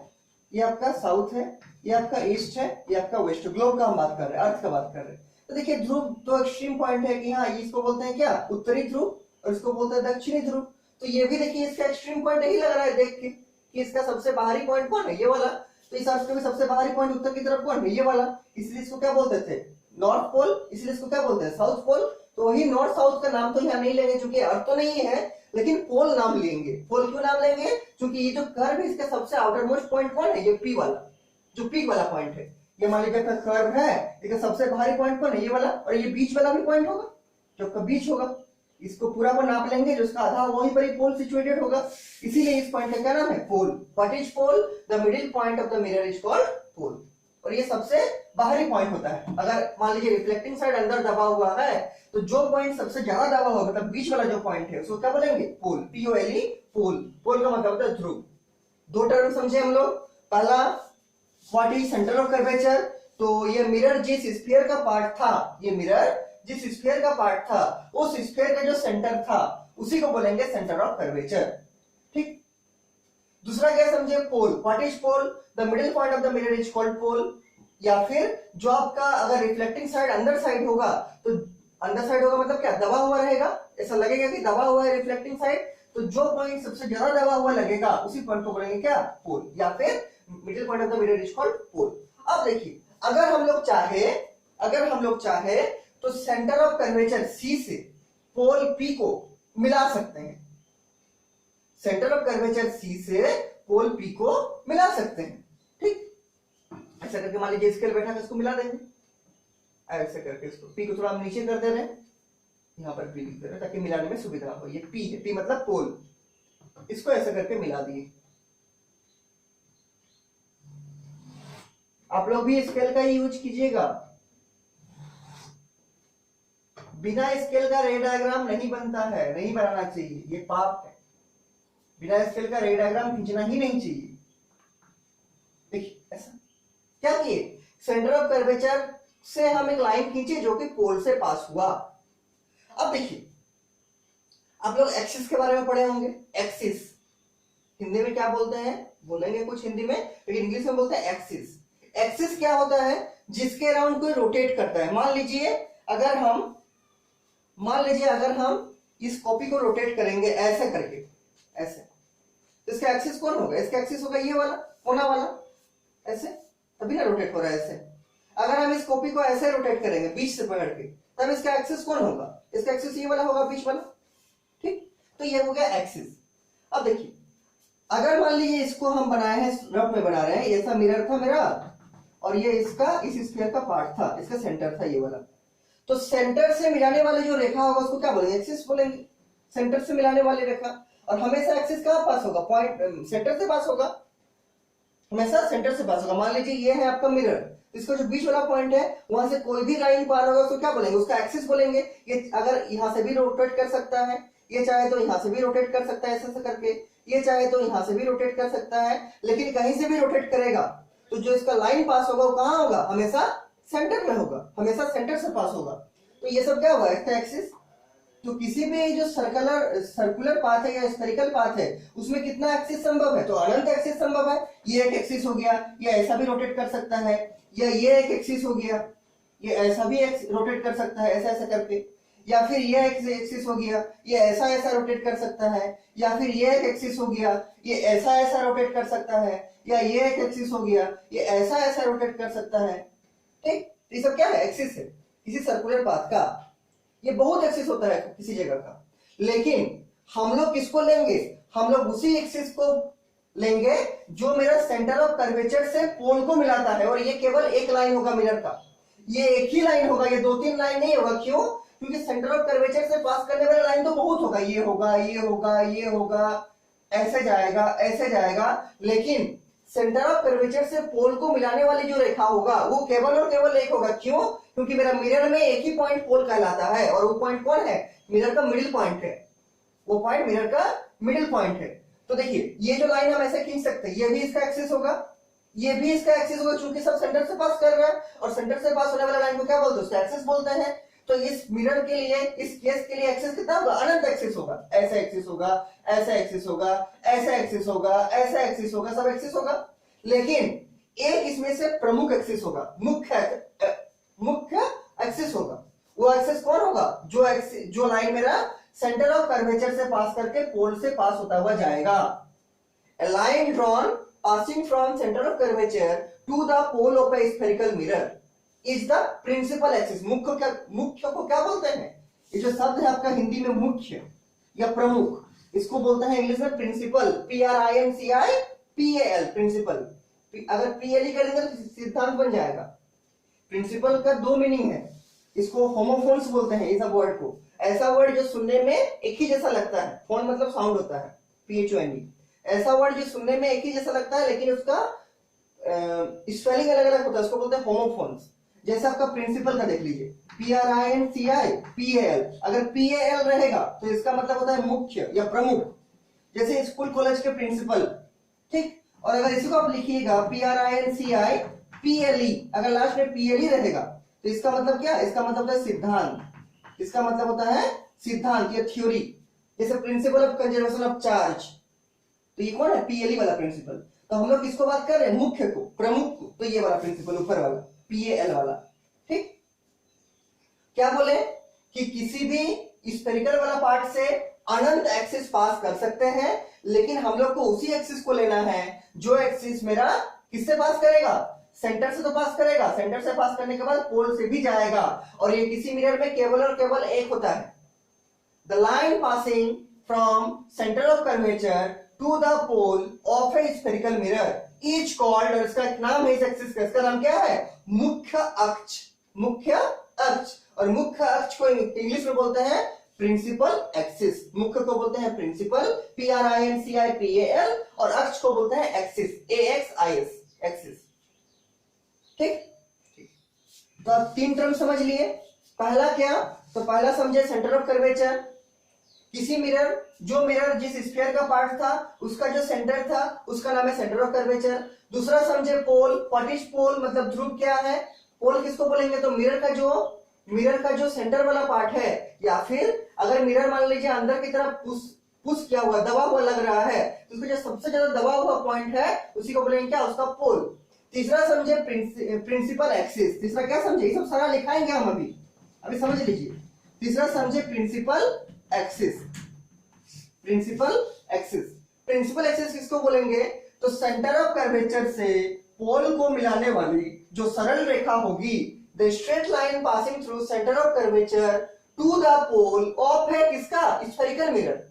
ये आपका साउथ है, ये आपका ईस्ट है, ये आपका वेस्ट, ग्लोब का हम बात कर रहे हैं, अर्थ का बात कर रहे हैं। तो देखिए ध्रुव तो एक्सट्रीम पॉइंट है कि हाँ इसको बोलते हैं क्या, उत्तरी ध्रुव, और इसको बोलते हैं दक्षिणी ध्रुव। तो ये भी देखिए इसका एक्सट्रीम पॉइंट यही लग रहा है देख के कि इसका सबसे बाहरी पॉइंट कौन है, ये वाला। तो इस अर्थ का भी सबसे बाहरी पॉइंट उत्तर की तरफ कौन है, ये वाला। इसलिए इसको क्या बोलते थे, नॉर्थ पोल, इसलिए इसको क्या बोलते हैं, साउथ पोल। तो वही नॉर्थ साउथ का नाम तो यहाँ नहीं लेंगे क्योंकि अर्थ तो नहीं है, लेकिन पोल नाम लेंगे। पोल क्यों नाम लेंगे, क्योंकि ये जो कर्व है इसका सबसे आउटर मोस्ट पॉइंट कौन है, ये पी वाला, जो पीक वाला पॉइंट है। ये मान लीजिए आपका कर्व है, इसका सबसे बाहरी पॉइंट कौन है, ये वाला, और ये बीच वाला भी पॉइंट होगा जो आपका बीच होगा। इसको पूरा को नाप लेंगे, जो इसका आधा वहीं पर ही पोल सिचुएटेड होगा, इसीलिए इस पॉइंट का क्या नाम है, pole. What is pole, the middle point of the mirror is called pole. और ये सबसे बाहरी पॉइंट होता है। अगर मान लीजिए रिफ्लेक्टिंग साइड अंदर दबा हुआ है, तो जो पॉइंट सबसे ज्यादा दबा होगा, मतलब बीच वाला जो पॉइंट है, उसको क्या बोलेंगे, पोल, POLE, पोल। पोल का मतलब होता है ध्रुव। दो टर्म समझे हम लोग। पहला what is centre of curvature, तो ये मिरर जिस स्फीयर का पार्ट था, ये मिरर जिस स्फीयर का पार्ट था, उस स्फीयर का जो सेंटर था उसी को बोलेंगे सेंटर ऑफ कर्वेचर। ठीक। दूसरा क्या समझे, pole. What is pole, the middle point of the mirror is called pole. या फिर जो आपका अगर रिफ्लेक्टिंग साइड अंदर साइड होगा, तो अंदर साइड होगा मतलब क्या, दबा हुआ रहेगा, ऐसा लगेगा कि दबा हुआ है रिफ्लेक्टिंग साइड, तो जो पॉइंट सबसे ज्यादा दबा हुआ लगेगा उसी पॉइंट को बोलेंगे क्या, पोल, या फिर middle point of the mirror is called pole. अब देखिए अगर हम लोग चाहे तो सेंटर ऑफ कर्वेचर C से पोल P को मिला सकते हैं। सेंटर ऑफ कर्वेचर C से पोल P को मिला सकते हैं। ठीक, ऐसा करके मान लीजिए स्केल बैठा, इसको मिला देंगे, ऐसे करके इसको P को थोड़ा हम नीचे कर दे रहे हैं, यहां पर P लिख दे रहे हैं ताकि मिलाने में सुविधा हो। ये P है, P मतलब पोल, इसको ऐसे करके मिला दिए। आप लोग भी स्केल का यूज कीजिएगा, बिना स्केल का रे डायग्राम नहीं बनता है, नहीं बनाना चाहिए, ये पाप है। बिना स्केल का रे डायग्राम खींचना ही नहीं चाहिए। देखिए ऐसा क्या किए, सेंटर ऑफ कर्वेचर से हम एक लाइन खींचे जो कि पोल से पास हुआ। अब देखिए आप लोग एक्सिस के बारे में पढ़े होंगे। एक्सिस हिंदी में क्या बोलते हैं, बोलेंगे कुछ हिंदी में, लेकिन इंग्लिश में बोलते हैं एक्सिस। एक्सिस क्या होता है, जिसके अराउंड कोई रोटेट करता है। मान लीजिए अगर हम इस कॉपी को रोटेट करेंगे ऐसे करके, ऐसे, तो इसका एक्सिस कौन होगा, इसका एक्सिस होगा ये वाला, कोना वाला, ऐसे, तभी ना रोटेट हो रहा है ऐसे। अगर हम इस कॉपी को ऐसे रोटेट करेंगे बीच से पकड़ के, तब इसका एक्सिस कौन होगा, इसका एक्सिस ये वाला होगा, बीच वाला। ठीक, तो ये हो गया एक्सिस। अब देखिए अगर मान लीजिए इसको हम बनाए हैं, रफ में बना रहे हैं, ऐसा मिरर था मेरा और ये इसका इस स्फीयर का पार्ट था, इसका सेंटर था ये वाला। तो सेंटर से मिलाने वाले जो रेखा होगा उसको क्या बोलेंगे, एक्सिस बोलेंगे। सेंटर से मिलाने वाली रेखा, और हमेशा एक्सिस कहां पास होगा, पॉइंट सेंटर से पास होगा, हमेशा सेंटर से पास होगा। मान लीजिए ये है आपका मिरर, इसका जो बीच वाला पॉइंट है वहां से कोई भी लाइन पार होगा उसको क्या बोलेंगे, उसका एक्सिस बोलेंगे। ये अगर यहां से भी रोटेट कर सकता है, ये चाहे तो यहां से भी रोटेट कर सकता है ऐसे करके, ये चाहे तो यहां से भी रोटेट कर सकता है, लेकिन कहीं से भी रोटेट करेगा तो जो इसका लाइन पास होगा वो कहां होगा, हमेशा सेंटर में होगा, हमेशा सेंटर से पास होगा। तो ये सब क्या हुआ, इसका एक्सिस। तो किसी भी जो सर्कुलर पाथ है या स्फेरिकल पाथ है उसमें कितना एक्सिस संभव है, तो अनंत एक्सिस संभव है। ये एक एक्सिस हो गया, ये ऐसा भी रोटेट कर सकता है, या ये एक एक्सिस हो गया, ये ऐसा भी रोटेट कर सकता है ऐसा ऐसा करके, या फिर ये एक एक्सिस हो गया, ये ऐसा ऐसा रोटेट कर सकता है, या फिर ये एक एक्सिस हो गया, ये ऐसा ऐसा रोटेट कर सकता है, या ये एक एक्सिस हो गया, ये ऐसा ऐसा रोटेट कर सकता है। ठीक, ये सब क्या है, एक्सिस है किसी सर्कुलर पाथ का। ये बहुत एक्सिस होता है किसी जगह का, लेकिन हम लोग किसको लेंगे, हम लोग उसी एक्सिस को लेंगे जो मेरा सेंटर ऑफ कर्वेचर से पोल को मिलाता है, और ये केवल एक लाइन होगा मिरर का, ये एक ही लाइन होगा, ये 2-3 लाइन नहीं होगा। क्यों, क्योंकि सेंटर ऑफ कर्वेचर से पास करने वाला लाइन तो बहुत होगा, ये होगा, ये होगा, ये होगा, ऐसे जाएगा, ऐसे जाएगा, लेकिन सेंटर ऑफ कर्वेचर से पोल को मिलाने वाली जो रेखा होगा वो केवल और केवल एक होगा। क्यों, क्योंकि मेरा मिरर में एक ही पॉइंट पोल कहलाता है, और वो पॉइंट कौन है, मिरर का मिडिल पॉइंट है, वो पॉइंट मिरर का मिडिल पॉइंट है। तो देखिए ये जो लाइन हम ऐसे खींच सकते हैं, ये भी इसका एक्सिस होगा, ये भी इसका एक्सिस होगा, चूंकि सब सेंटर से पास कर रहा है, और सेंटर से पास होने वाला लाइन को क्या बोलते हैं, उसका एक्सिस बोलते हैं। तो इस मिरर के लिए, इस केस के लिए एक्सिस कितना होगा, अनंत एक्सिस होगा, ऐसा एक्सिस होगा, ऐसा एक्सिस होगा, ऐसा एक्सिस होगा, ऐसा एक्सिस होगा, सब एक्सिस होगा। लेकिन एक इसमें से प्रमुख एक्सिस होगा, मुख्य एक्सिस होगा। वो एक्सिस कौन होगा? जो लाइन मेरा सेंटर ऑफ कर्वेचर से पास करके पोल से पास होता हुआ जाएगा। A line drawn passing from center of curvature to the pole of a spherical mirror is the principal axis। मुख्य को क्या बोलते हैं? ये जो शब्द है आपका हिंदी में मुख्य या प्रमुख, इसको बोलते हैं इंग्लिश में प्रिंसिपल, PRINCIPAL, प्रिंसिपल। अगर PLE कर देंगे तो सिद्धांत बन जाएगा। प्रिंसिपल का दो मीनिंग है, इसको होमोफोन्स बोलते हैं। इस वर्ड को, ऐसा वर्ड जो सुनने में एक ही जैसा लगता है, फोन मतलब साउंड होता है, PHONE, ऐसा वर्ड जो सुनने में एक ही जैसा लगता है लेकिन उसका स्पेलिंग अलग अलग होता है, उसको बोलते हैं होमोफोन्स। जैसे आपका प्रिंसिपल का देख लीजिए, PRINCIPAL, अगर PAL रहेगा तो इसका मतलब होता है मुख्य या प्रमुख, जैसे स्कूल कॉलेज के प्रिंसिपल, ठीक। और अगर इसी को आप लिखिएगा PRINCIPLE, अगर लास्ट में PLE रहेगा तो इसका मतलब क्या? इसका मतलब होता है सिद्धांत। इसका मतलब होता है सिद्धांत या थ्योरी। जैसे principle of conservation of charge, तो ये कौन है? PLE वाला प्रिंसिपल। तो हम लोग किसको बात कर रहे हैं? मुख्य को, प्रमुख को। तो ये वाला प्रिंसिपल ऊपर वाला PAL वाला, ठीक। क्या बोले कि किसी भी स्फेरिकल वाला पार्ट से अनंत एक्सिस पास कर सकते हैं, लेकिन हम लोग को उसी एक्सिस को लेना है जो एक्सिस मेरा किससे पास करेगा? सेंटर से तो पास करेगा, सेंटर से पास करने के बाद पोल से भी जाएगा, और ये किसी मिरर में केवल और केवल एक होता है। The line passing from centre of curvature to the pole of a spherical mirror is called, और इसका एक नाम है इस एक्सिस का, इसका नाम क्या है? मुख्य अक्ष। मुख्य अक्ष, और मुख्य अक्ष को इंग्लिश में बोलते हैं प्रिंसिपल एक्सिस। मुख्य को बोलते हैं प्रिंसिपल, PRINCIPAL, और अक्ष को बोलते हैं एक्सिस, AXIS, एक्सिस, ठीक। तो आप तीन टर्म समझ लिए। पहला क्या? तो पहला समझे सेंटर ऑफ कर्वेचर, किसी मिरर, जो मिरर जिस स्फीयर का पार्ट था उसका जो सेंटर था उसका नाम है सेंटर ऑफ कर्वेचर। दूसरा समझे पोल, व्हाट इज पोल, मतलब ध्रुव क्या है? पोल किसको बोलेंगे? तो मिरर का जो सेंटर वाला पार्ट है, या फिर अगर मिरर मान लीजिए अंदर की तरफ पुश किया हुआ, दबा हुआ लग रहा है, तो उसका जो सबसे ज्यादा दबा हुआ पॉइंट है उसी को बोलेंगे क्या? उसका पोल। तीसरा समझे प्रिंसिपल एक्सिस। तीसरा क्या समझे? ये सब सारा लिखाएंगे हम अभी समझ लीजिए। तीसरा समझे principal axis. Principal axis, principal axis किसको बोलेंगे? तो सेंटर ऑफ कर्वेचर से पोल को मिलाने वाली जो सरल रेखा होगी, the straight line passing through centre of curvature to the pole of है किसका? Spherical mirror.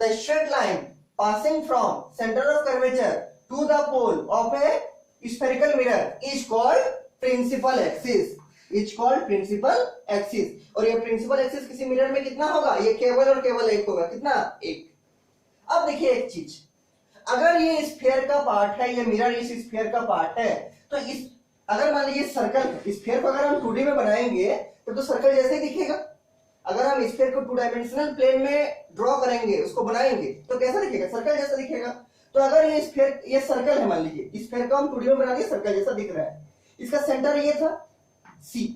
The straight line passing from centre of curvature to the pole of a spherical mirror is called principal axis, is called principal axis. और ये principal axis किसी mirror में कितना होगा? ये केवल और केवल एक होगा। कितना? एक। अब देखिए एक चीज, अगर ये स्फीयर का पार्ट है, ये मिरर इस स्फीयर का पार्ट है, तो इस अगर मान लीजिए सर्कल, स्फीयर को अगर हम 2D में बनाएंगे तो सर्कल जैसे ही दिखेगा। अगर हम स्फीयर को 2 डायमेंशनल प्लेन में ड्रॉ करेंगे, उसको बनाएंगे, तो कैसा दिखेगा? सर्कल जैसा दिखेगा। तो अगर ये स्फीयर, ये सर्कल है मान लीजिए, स्फीयर को हम 2D में बना दिए, सर्कल जैसा दिख रहा है, इसका सेंटर ये था C।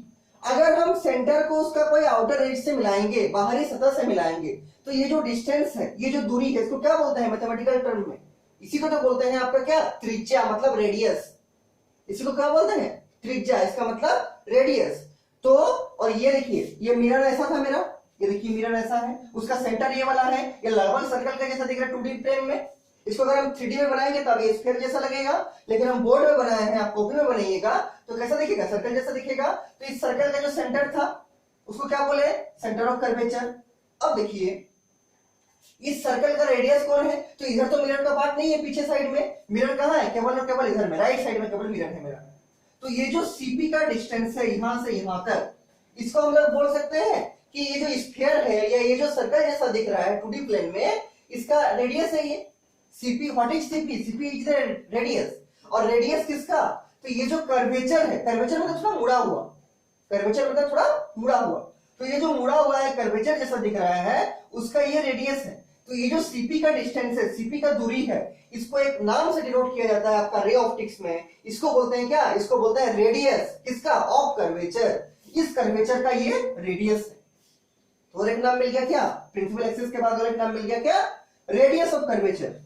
अगर हम सेंटर को उसका कोई आउटर एज से मिलाएंगे, बाहरी सतह से मिलाएंगे, तो ये जो डिस्टेंस है, ये जो दूरी है, इसको क्या बोलते हैं मैथमेटिकल टर्म में? इसी को तो बोलते हैं आपका क्या? त्रिज्या, मतलब रेडियस। इसी को क्या बोलते हैं? त्रिज्या, इसका मतलब रेडियस। तो और ये देखिए, ये मिरर ऐसा था मेरा, ये देखिए मिरर ऐसा है, उसका सेंटर ये वाला है, ये लगभग सर्कल का जैसा दिख रहा है 2D प्लेन में। इसको अगर हम 3D में बनाएंगे तब ये स्फीयर जैसा लगेगा, लेकिन हम बोर्ड में बनाए हैं, आप कॉपी में बनाइएगा तो कैसा दिखेगा? सर्कल जैसा दिखेगा। तो इस सर्कल का जो सेंटर था उसको क्या बोले? Centre of curvature. अब देखिए इस सर्कल का रेडियस कौन है? तो इधर तो मिरर का पार्ट नहीं है, पीछे साइड में मिरर कहां है? केवल और केवल इधर में, राइट साइड में केवल मिरर है मेरा। तो ये जो CP का डिस्टेंस है यहां से यहां तक, इसको हम लोग बोल सकते हैं कि ये जो स्फीयर है या ये जो सर्कल जैसा दिख रहा है 2D प्लेन में, इसका रेडियस है ये CP। What is CP? CP is the radius. और रेडियस किसका? तो ये जो कर्वेचर है, कर्वेचर मतलब थोड़ा मुड़ा हुआ, कर्वेचर मतलब थोड़ा मुड़ा हुआ, तो ये जो मुड़ा हुआ है कर्वेचर जैसा दिख रहा है, उसका ये रेडियस है। तो ये जो CP का डिस्टेंस है, CP का दूरी है, इसको एक नाम से डिनोट किया जाता है आपका रे ऑप्टिक्स में। इसको बोलते हैं क्या? इसको बोलते हैं रेडियस। किसका? Of curvature. इस कर्वेचर का ये रेडियस है। तो और एक नाम मिल गया क्या? प्रिंसिपल एक्सिस के बाद और एक नाम मिल गया क्या? Radius of curvature.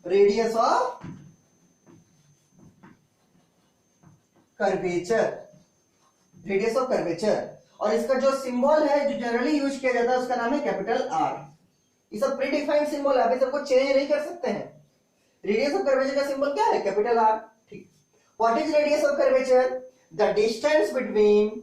Radius of curvature, radius of curvature. और इसका जो सिंबल है जो जनरली यूज किया जाता है उसका नाम है कैपिटल आर। ये सब प्री डिफाइंड सिंबल है, आप सबको चेंज नहीं कर सकते हैं। रेडियस ऑफ कर्वेचर का सिंबल क्या है? Capital R. ठीक। What is radius of curvature? The distance between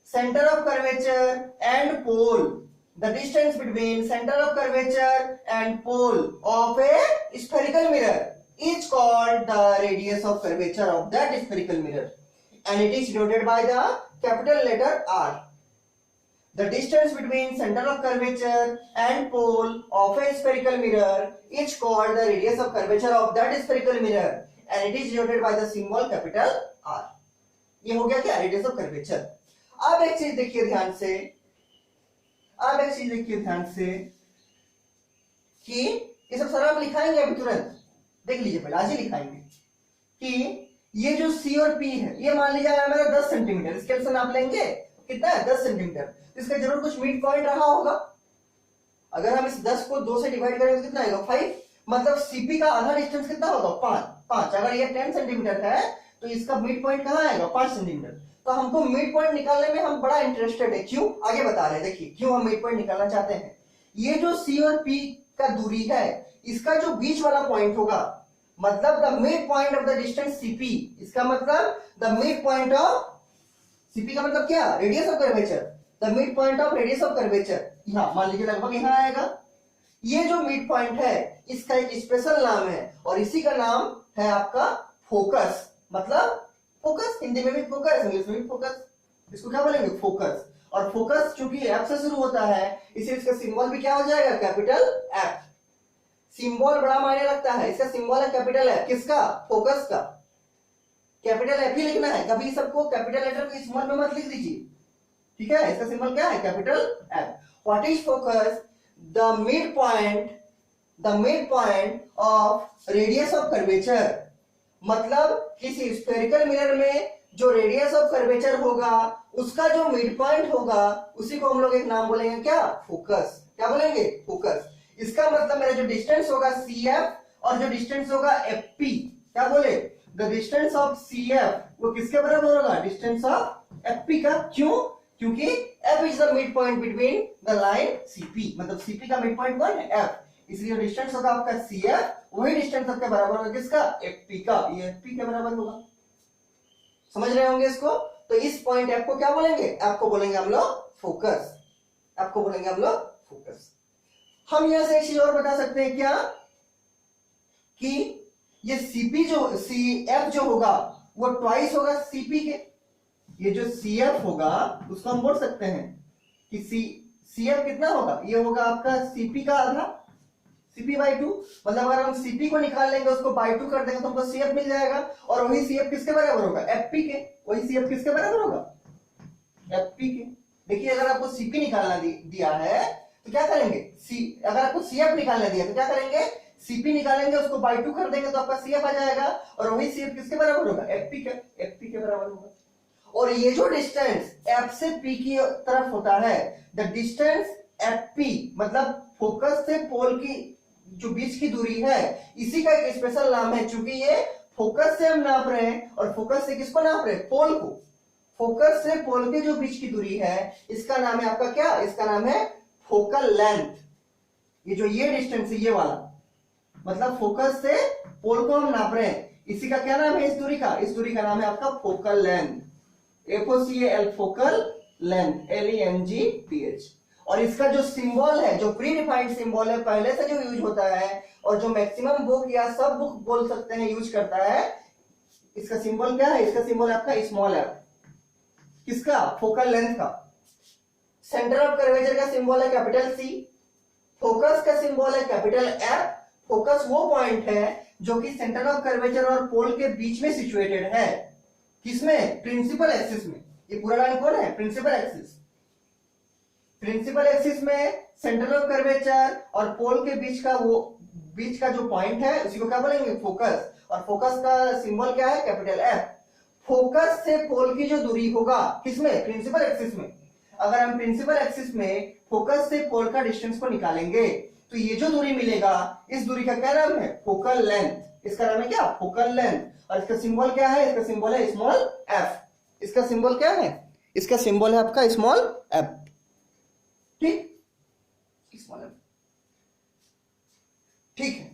centre of curvature and pole, the distance between centre of curvature and pole of a spherical mirror is called the radius of curvature of that spherical mirror, and it is denoted by the capital letter R. The distance between center of curvature and pole of a spherical mirror is called the radius of curvature of that spherical mirror, and it is denoted by the symbol capital R. ये हो गया क्या? radius of curvature. अब एक चीज देखिए ध्यान से, कि ये सब सारा हम लिखाएंगे अभी तुरंत, देख लीजिए पहले, आज ही लिखाएंगे कि ये जो C और P है, ये मान लीजिए हमारा 10 सेंटीमीटर, स्केल से नाप लेंगे कितना है? 10 सेंटीमीटर। इसका जरूर कुछ मिड पॉइंट रहा होगा। अगर हम इस 10 को 2 से डिवाइड करेंगे तो कितना आएगा? 5। मतलब CP का आधा डिस्टेंस कितना होगा? 5। अगर ये 10 सेंटीमीटर है तो इसका मिड पॉइंट कहाँ आएगा? 5 सेंटीमीटर। तो हमको मिड पॉइंट निकालने में हम बड़ा इंटरेस्टेड है। क्यों? आगे बता रहे हैं, देखिए क्यों हम मिड पॉइंट निकालना चाहते हैं। ये जो C और P का दूरी है, इसका जो बीच वाला पॉइंट होगा, मतलब the mid point of the distance CP, इसका मतलब the mid point of CP का मतलब क्या? Radius of curvature. The mid point of radius of curvature यहां मान लीजिए लगभग यहां आएगा। ये जो मिड पॉइंट है इसका एक स्पेशल नाम है, और इसी का नाम है आपका फोकस। मतलब फोकस, हिंदी में भी फोकस, इंग्लिश में भी फोकस। इसको क्या बोलेंगे? फोकस। और फोकस चूंकि एफ से शुरू होता है, इसलिए इसका सिंबल भी क्या हो जाएगा? Capital F. सिंबल बड़ा मायने रखता है। इसका सिंबल है कैपिटल एफ। किसका? फोकस का। कैपिटल एफ ही लिखना है, कभी सबको कैपिटल लेटर को स्मॉल में मत लिख दीजिए, ठीक है? इसका सिंबल क्या है? Capital F. What is focus? The mid point of radius of curvature. मतलब किसी स्फेरिकल मिरर में जो रेडियस ऑफ कर्वेचर होगा, उसका जो मिड पॉइंट होगा, उसी को हम लोग एक नाम बोलेंगे क्या? फोकस। क्या बोलेंगे? फोकस। इसका मतलब मेरा जो डिस्टेंस होगा CF और जो डिस्टेंस होगा FP, क्या बोले? द डिस्टेंस ऑफ CF वो किसके बराबर होगा? डिस्टेंस ऑफ FP का। क्यों? क्योंकि F is the mid point between the line CP, मतलब CP का मिड पॉइंट कौन है? F। इसलिए डिस्टेंस होगा आपका CF, वही डिस्टेंस आपके बराबर होगा किसका? FP का। ये FP के बराबर होगा। समझ रहे होंगे इसको? तो इस पॉइंट F को क्या बोलेंगे? F को बोलेंगे हम लोग फोकस। F को बोलेंगे हम लोग फोकस। हम यहां से एक चीज और बता सकते हैं क्या, कि ये CF जो होगा वो ट्वाइस होगा CP के। ये जो CF होगा उसको हम बोल सकते हैं कि CF कितना होगा? ये होगा आपका CP का आधा, CP/2। मतलब अगर हम CP को निकाल लेंगे, उसको by2 कर देंगे तो हमको CF मिल जाएगा। और वही CF किसके बराबर होगा? FP के। वही CF किसके बराबर होगा? FP के। देखिए अगर आपको CP निकालना दिया है तो क्या करेंगे? अगर आपको CF निकालने दिया तो क्या करेंगे? CP निकालेंगे, उसको by2 कर देंगे तो आपका CF आ जाएगा। और वही CF किसके बराबर होगा? FP के बराबर होगा। और ये जो डिस्टेंस F से P की तरफ होता है, द डिस्टेंस FP, मतलब फोकस से पोल की जो बीच की दूरी है, इसी का एक स्पेशल नाम है। चूंकि ये फोकस से हम नाप रहे हैं, और फोकस से किसको नाप रहे हैं? पोल को। फोकस से पोल के जो बीच की दूरी है, इसका नाम है आपका क्या? इसका नाम है फोकल लेंथ। ये जो ये डिस्टेंस है, ये वाला, मतलब फोकस से पोल को हम नाप रहे हैं, इसी का क्या नाम है? इस दूरी का नाम है आपका focal length. FOCAL, focal length, LENGTH। और इसका जो सिंबल है, जो प्री डिफाइंड सिंबल है, पहले से जो यूज होता है, और जो मैक्सिमम बुक या सब बुक बोल सकते हैं यूज करता है, इसका सिंबल क्या है? इसका सिंबल आपका स्मॉल f। किसका? फोकल लेंथ का। सेंटर ऑफ कर्वेचर का सिंबल है कैपिटल C। फोकस का सिंबल है कैपिटल F। फोकस वो पॉइंट है जो कि सेंटर ऑफ कर्वेचर और पोल के बीच में सिचुएटेड है। किसमें? प्रिंसिपल एक्सिस में। ये पूरा लाइन कौन है? Principal axis. प्रिंसिपल एक्सिस में सेंटर ऑफ कर्वेचर और पोल के बीच का जो पॉइंट है, उसी को क्या बोलेंगे? फोकस। और फोकस का सिंबल क्या है? Capital F। फोकस से पोल की जो दूरी होगा, किसमें? प्रिंसिपल एक्सिस में। अगर हम प्रिंसिपल एक्सिस में फोकस से पोल का डिस्टेंस को निकालेंगे, तो ये जो दूरी मिलेगा, इस दूरी का क्या नाम है? Focal length. इसका नाम है क्या, फोकल लेंथ। और इसका सिंबल क्या है, इसका सिंबल है स्मॉल एफ। इसका सिंबल क्या है, इसका सिंबल है आपका स्मॉल एफ, ठीक, स्मॉल एफ, ठीक है।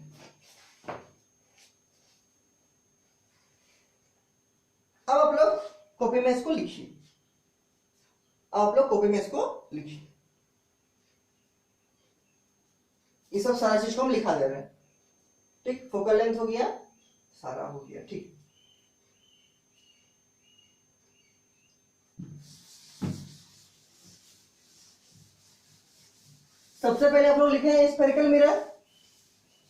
अब आप लोग कॉपी में इसको लिखिए, आप लोग कॉपी में इसको लिखिए। ये सब सारा चीज को हम लिखा दे रहे हैं, ठीक। फोकल लेंथ हो गया, सारा हो गया, ठीक। सबसे पहले आप लोग लिखे हैं स्फेरिकल मिरर।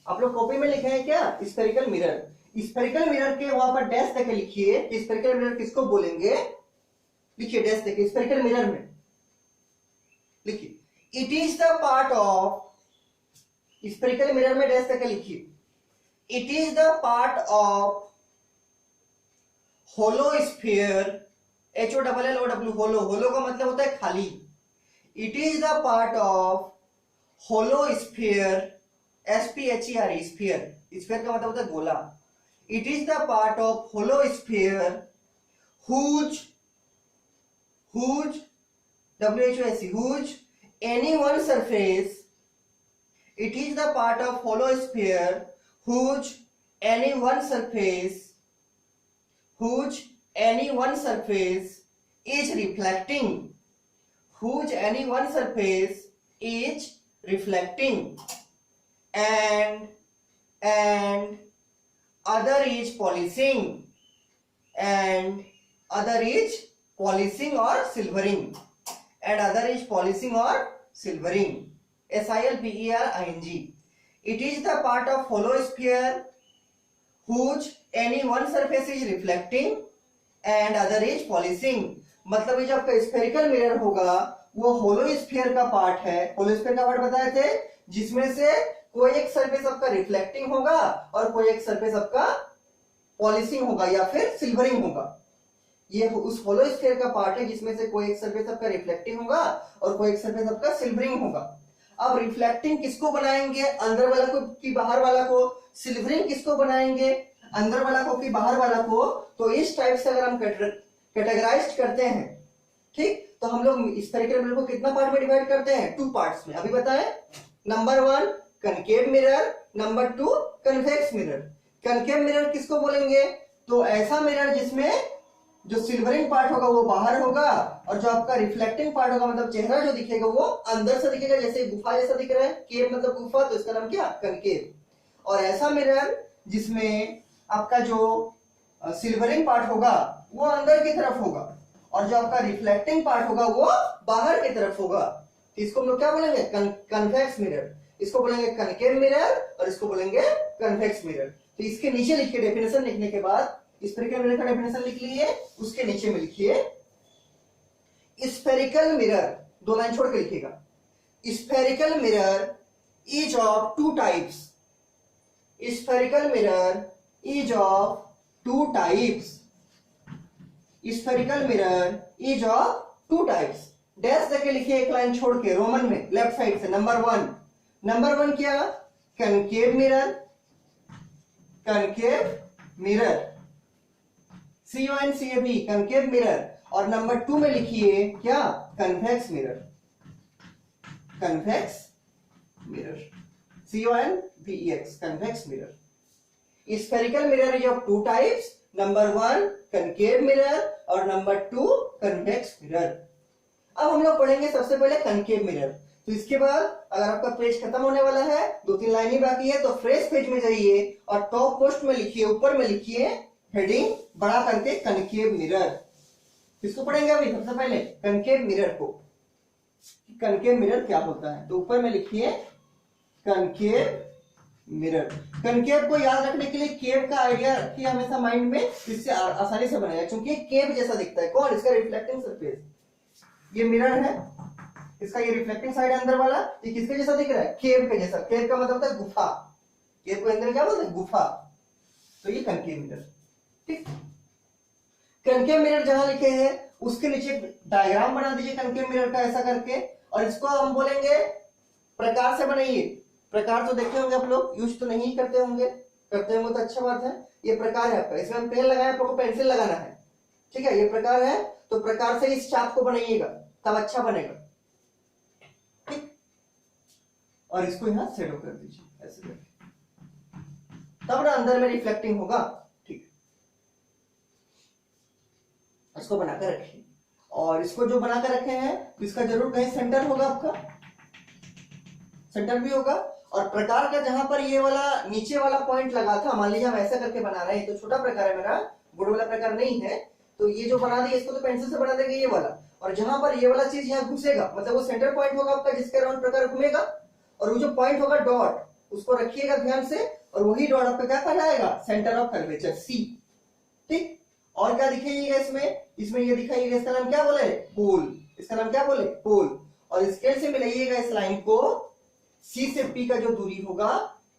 आप लोग कॉपी में लिखे हैं क्या, स्फेरिकल मिरर। स्फेरिकल मिरर के वहां पर डैश देके लिखिए कि स्फेरिकल मिरर किसको बोलेंगे। लिखिए डैश देके स्फेरिकल मिरर में लिखिए, it is the part of, spherical mirror में डैश देके लिखिए, it is the part of hollow sphere, HOLLOW, hollow, hollow का मतलब होता है खाली। It is the part of hollow sphere, SPHER, sphere, sphere का मतलब होता है गोला। It is the part of hollow sphere whose any one surface, it is the part of hollow sphere whose any one surface is reflecting, whose any one surface is reflecting, and other is polishing, and other is polishing or silvering, and other is polishing or silvering, SILVERING. It is the part of hollow sphere whose any one surface is reflecting and other is polishing. मतलब ये जो आपका spherical mirror होगा वो होलो sphere का part है। होलो sphere का part बताए थे जिसमें से कोई एक सरफेस आपका रिफ्लेक्टिंग होगा और कोई एक सरफेस आपका पॉलिशिंग होगा या फिर सिल्वरिंग होगा। ये उस होलो स्फीयर का पार्ट है जिसमें से कोई एक सरफेस आपका रिफ्लेक्टिंग होगा और कोई एक सरफेस आपका सिल्वरिंग होगा। अब रिफ्लेक्टिंग किसको बनाएंगे, अंदर वाला को कि बाहर वाला को। सिल्वरिंग किसको बनाएंगे, अंदर वाला को कि बाहर वाला को। तो इस टाइप से अगर हम कैटेगराइज करते हैं, ठीक, तो हम लोग स्फेरिकल मिरर को कितना पार्ट में डिवाइड करते हैं, 2 पार्ट्स में। अभी बताएं, number 1 concave mirror, number 2 convex mirror. Concave mirror किसको बोलेंगे, तो ऐसा मिरर जिसमें जो सिल्वरिंग पार्ट होगा वो बाहर होगा और जो आपका रिफ्लेक्टिंग पार्ट होगा मतलब चेहरा जो दिखेगा वो अंदर से दिखेगा, जैसे गुफा जैसा दिख रहा है। केव मतलब गुफा, तो इसका नाम क्या, कनकेव। और ऐसा मिरर जिसमें आपका जो सिल्वरिंग पार्ट होगा वो अंदर की तरफ होगा और जो आपका रिफ्लेक्टिंग पार्ट होगा वो बाहर की तरफ होगा। तो इसको हम लोग क्या बोलेंगे, कन्वेक्स मिरर। इसको बोलेंगे कनकेव मिरर और इसको बोलेंगे कन्वेक्स मिरर। तो इसके नीचे लिखिए, डेफिनेशन लिखने के बाद स्फेरिकल मिरर का डेफिनेशन लिख लिए, उसके नीचे में लिखिए स्फेरिकल मिरर, 2 लाइन छोड़ के लिखिएगा। Spherical mirror is of 2 types, spherical mirror is of 2 types, spherical mirror is of 2 types. Dash देके लिखिए, एक लाइन छोड़ के रोमन में लेफ्ट साइड से। नंबर 1 क्या, concave mirror, concave mirror, CONCAV, concave mirror. और नंबर 2 में लिखिए क्या, convex mirror, convex mirror, CONVEX, convex mirror. Spherical mirror is of 2 types, number 1 concave mirror और नंबर 2 कन्वेक्स मिरर। अब हम लोग पढ़ेंगे सबसे पहले कनकेव मिरर। तो इसके बाद अगर आपका पेज खत्म होने वाला है, 2-3 लाइन ही बाकी है, तो फ्रेश पेज में जाइए और टॉप पोस्ट में लिखिए, ऊपर में लिखिए हेडिंग बड़ा करके कनकेव मिरर। इसको पढ़ेंगे अभी सबसे पहले कनकेव मिरर को, कनकेव मिरर क्या होता है। तो ऊपर में लिखिए कनकेव मिरर। कनकेव को याद रखने के लिए केव का आइडिया रखिए हमेशा माइंड में, जिससे आसानी से बनेगा, क्योंकि केव जैसा दिखता है। कौन, इसका रिफ्लेक्टिंग सरफेस, ये मिरर है, इसका ये रिफ्लेक्टिंग साइड अंदर वाला, ये किसके जैसा दिख रहा है, केव के जैसा। केव का मतलब होता है गुफा, केव को अंदर क्या बोलते हैं, गुफा। तो ये कनकेव मिरर, ठीक। कनकेव मिरर जहां लिखे हैं उसके नीचे डायग्राम बना दीजिए कनकेव मिरर का ऐसा करके, और इसको हम बोलेंगे प्रकार से बनाइए। प्रकार तो देखे होंगे आप लोग, यूज तो नहीं करते होंगे, करते होंगे तो अच्छा बात है। ये प्रकार है आपका, इसमें हम पेन लगाए, आपको पेंसिल लगाना है, ठीक है, ये प्रकार है, तो प्रकार से इस चाप को बनाइएगा तब अच्छा बनेगा, ठीक। और इसको यहां शेडो कर दीजिए ऐसे करके, तब ना अंदर में रिफ्लेक्टिंग होगा, ठीक। इसको बनाकर रखिए, और इसको जो बनाकर रखे हैं इसका जरूर कहीं सेंटर होगा, आपका सेंटर भी होगा। और प्रकार का जहां पर ये वाला नीचे वाला पॉइंट लगा था, मान लीजिए हम ऐसा करके बना रहे हैं, तो छोटा प्रकार है मेरा, गुड़ वाला प्रकार नहीं है, तो ये जो बना दिया इसको तो पेंसिल से बना देंगे ये वाला, और जहां पर ये वाला चीज यहाँ घुसेगा, मतलब वो सेंटर पॉइंट होगा आपका जिसके अराउंड प्रकार घूमेगा, और वो जो पॉइंट होगा डॉट, उसको रखिएगा ध्यान से, और वही डॉट आपका क्या कहलाएगा, सेंटर ऑफ कर्वेचर सी, ठीक। और क्या दिखाइएगा इसमें, इसमें ये दिखाइएगा, इसका नाम क्या बोले, पोल, इसका नाम क्या बोले, पोल। और स्केल से मिलाइएगा इस लाइन को, सी से पी का जो दूरी होगा,